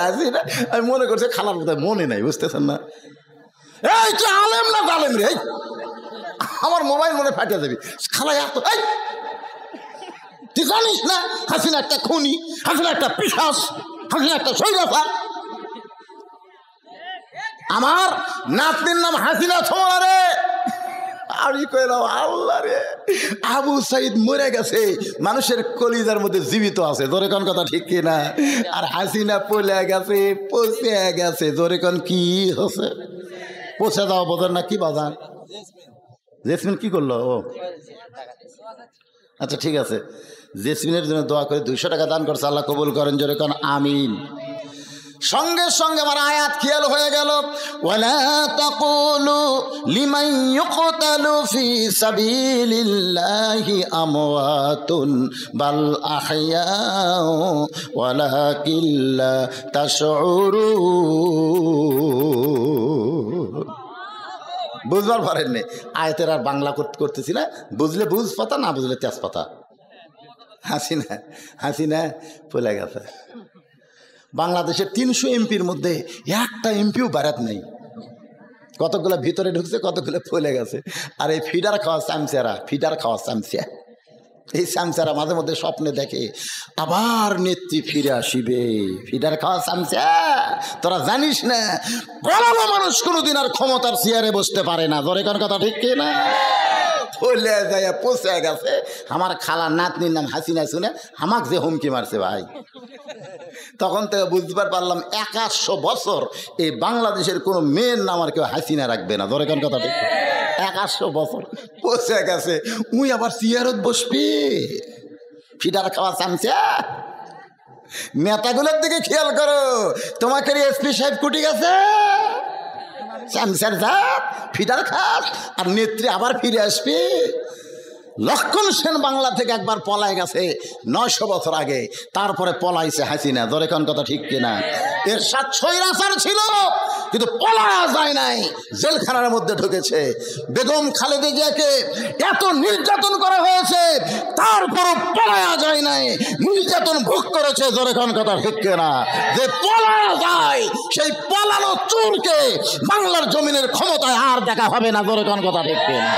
Speaker 2: হাসিনা আমি মনে করছি খালার বোধহয় মনে নাই, বুঝতেছেন না? এই তুই আলেম না আলেম রে, আমার মোবাইল মনে ফাটিয়ে যাবি। খালা এত তুই জানিস না হাসিনা একটা খুনি, হাসিনা একটা পিশাচ, হাসিনা একটা সৈরাফার। আমার নাতনির নাম হাসিনা ছোঁড়া রে। আমি কইলাম আল্লাহ রে, আবু সাইদ মরে গেছে, মানুষের কলিজার মধ্যে জীবিত আছে। জোরে কোন কথা ঠিক কিনা? আর হাসিনা পলে গেছে, পচে গেছে। জোরে কোন কি হচ্ছে? পচে যাওয়া বোঝেন না কি বাজান? জেসমিন কি করলো? ও আচ্ছা ঠিক আছে, জেসমিনের জন্য দোয়া করে 200 টাকা দান করছে, আল্লাহ কবুল করেন। জোরে কোন আমিন। সঙ্গে সঙ্গে আমার আয়াত খেয়াল হয়ে গেল, ওয়ালা তাকুলু লিমান ইউকতালু ফি সাবিলিল্লাহি আমওয়াতুন বাল আহইয়াউ ওয়ালাকিন লা তাশউরুন। বুঝবার পারেন না আয়াতের, আর বাংলা করতেছি না। বুঝলে বুঝ পাতা, না বুঝলে তেজপাতা। হাসিনা হাসিনা পলে গেছে। বাংলাদেশের 300 এমপির মধ্যে একটা এমপিও বারাত নেই। কতগুলো ভিতরে ঢুকছে, কতগুলো ফলে গেছে। আর এই ফিডার খাওয়া চামচারা, ফিডার খাওয়া চামচা, এই চামচারা মাঝে মধ্যে স্বপ্নে দেখে আবার নেত্রী ফিরে আসিবে। ফিডার খাওয়া চামচা, তোরা জানিস না কোনো মানুষ কোনোদিন আর ক্ষমতার চেয়ারে বসতে পারে না। ধরে কোন কথা ঠিক কি না? ফলে যায় পচে গেছে। আমার খালার নাতনির নাম হাসিনা শুনে আমাক যে হুমকি মারছে ভাই, তখন থেকে বুঝবার পারলাম 100 বছর এই বাংলাদেশের কোনো মেয়ের নাম আর কেউ হাসিনা রাখবে না। ধরে কোন কথা ঠিক? 100 বছর পচে গেছে, উই আবার চেয়ারত বসবে। ফিডার খাওয়া চামচা। নেতাগুলোর দিকে খেয়াল করো, তোমাকে এসপি সাহেব কুটি গেছে, চামচার জাত, ফিডার খাস, আর নেত্রী আবার ফিরে আসবে। লক্ষণ সেন বাংলা থেকে একবার পলায় গেছে 900 বছর আগে, তারপরে পলাইছে হাসিনা। ধরে কোন কথা ঠিক কিনা? এর সাথে স্বৈরাচার ছিল কিন্তু পলায়া যায় নাই, জেলখানার মধ্যে ঢুকেছে। বেগম খালেদা জিয়াকে এত নির্যাতন করা হয়েছে, তারপরও পলায়া যায় নাই, নির্যাতন ভোগ করেছে। ধরে কোন কথা ঠিক কিনা? যে পলায়া যায় সেই পলানো চোরকে বাংলার জমিনের ক্ষমতায় আর দেখা হবে না। ধরে কোন কথা ঠিক কিনা?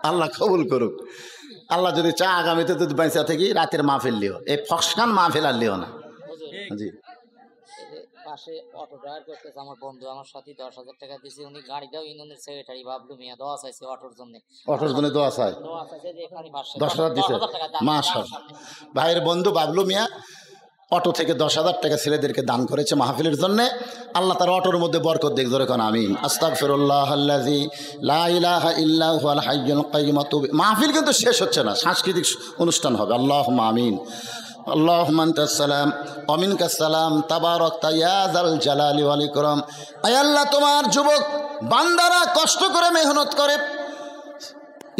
Speaker 2: আল্লাহ কবুল করুক। আল্লাহ যদি চা আগামীতে যদি বাইসা থাকি রাতের মাহফিল লিও, এই ফক্সখান মাহফিল আর লিও না। জি
Speaker 3: পাশে অটো ড্রাইভার করতেছে আমার বন্ধু, আমার সাথে 10,000 টাকা দিয়েছে। উনি গাড়িটাও ইউনিয়নের সেক্রেটারি বাবলু মিয়া, দোয়া চাইছে অটোর জন্য।
Speaker 2: অটোর জন্য দোয়া চাই,
Speaker 3: দোয়া চাইছে যে এখানে বাসে
Speaker 2: 10,000 দিছে।
Speaker 3: 10,000 টাকা দান।
Speaker 2: মাশাআল্লাহ, ভাইয়ের বন্ধু বাবলু মিয়া অটো থেকে 10,000 টাকা ছেলেদেরকে দান করেছে মাহফিলের জন্য। আল্লাহ তার অটোর মধ্যে বরকত দেখ, জোরে কোন আমিন। আস্তাগফিরুল্লাহ আল্লাযী লা ইলাহা ইল্লা হুয়াল হাইয়ুল কাইয়্যুম। মাহফিল কিন্তু শেষ হচ্ছে না, সাংস্কৃতিক অনুষ্ঠান হবে। আল্লাহুম্মা আমিন। আল্লাহুম্মা আনতাস সালাম ওয়া মিনকাস সালাম তাবারাকতা ইয়া যাল জালালি ওয়াল ইকরাম। আয় আল্লাহ, তোমার যুবক বান্দারা কষ্ট করে মেহনত করে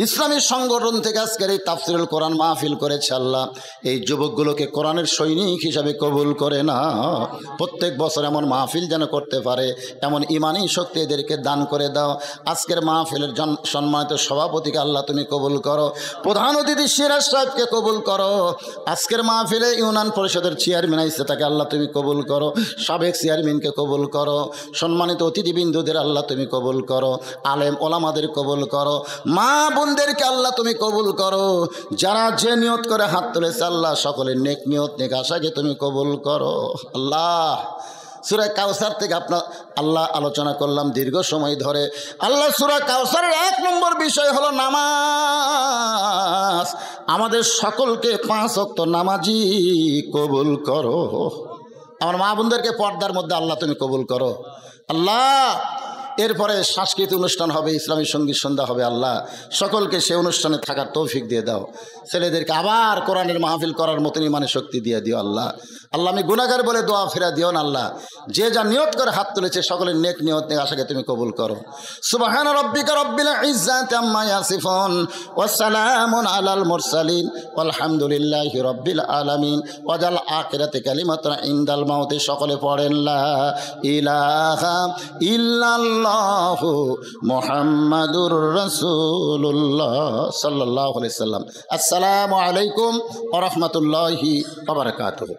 Speaker 2: ইসলামী সংগঠন থেকে আজকের এই তাফসিরুল কোরআন মাহফিল করেছে। আল্লাহ, এই যুবকগুলোকে কোরআনের সৈনিক হিসাবে কবুল করে না। প্রত্যেক বছর এমন মাহফিল যেন করতে পারে, এমন ইমানি শক্তি এদেরকে দান করে দাও। আজকের মাহফিলের সম্মানিত সভাপতিকে আল্লাহ তুমি কবুল করো, প্রধান অতিথি সিরাজ সাহেবকে কবুল করো, আজকের মাহফিলে ইউনিয়ন পরিষদের চেয়ারম্যান আইসে তাকে আল্লাহ তুমি কবুল করো, সাবেক চেয়ারম্যানকে কবুল করো, সম্মানিত অতিথিবৃন্দদের আল্লাহ তুমি কবুল করো, আলেম ওলামাদের কবুল করো, মা বোনদেরকে আল্লাহ তুমি কবুল করো। যারা যে নিয়ত করে হাত তুলেছে আল্লাহ, সকলের নেক নিয়ত নেক আশাকে তুমি কবুল করো। আল্লাহ, সূরা কাউসার থেকে আপনার আল্লাহ আলোচনা করলাম দীর্ঘ সময় ধরে। আল্লাহ, সূরা কাউসারের 1 নম্বর বিষয় হলো নামাজ। আমাদের সকলকে 5 ওয়াক্ত নামাজি কবুল করো। আমার মা বোনদেরকে পর্দার মধ্যে আল্লাহ তুমি কবুল করো। আল্লাহ, এরপরে সাংস্কৃতিক অনুষ্ঠান হবে, ইসলামী সঙ্গীত সন্ধ্যা হবে। আল্লাহ, সকলকে সে অনুষ্ঠানে থাকার তৌফিক দিয়ে দাও। ছেলেদেরকে আবার কোরআনের মাহফিল করার মতন ইমানের শক্তি দিয়ে দিও। আল্লাহ, আমি গুনাহগার বলে দোয়া ফেরা দিও না। আল্লাহ, যে যা নিয়ত করে হাত তুলেছে সকলের নেক নিয়ত নেক আশাকে তুমি কবুল করো। সুবহানা রাব্বিকা রাব্বিল ইজ্জাতি আম্মা ইয়াসিফুন ওয়া সালামুন আলাল মুরসালিন ওয়ালহামদুলিল্লাহি রাব্বিল আলামিন। ওয়াজাল আখিরাতি কালিমাতুন ইনদাল মাউতি। সকলে পড়েন লা ইলাহা ইল্লাল্লাহু মুহাম্মাদুর রাসূলুল্লাহ সাল্লাল্লাহু আলাইহি সাল্লাম। আসসালামু আলাইকুম ওয়া রাহমাতুল্লাহি ওয়া বারাকাতুহু।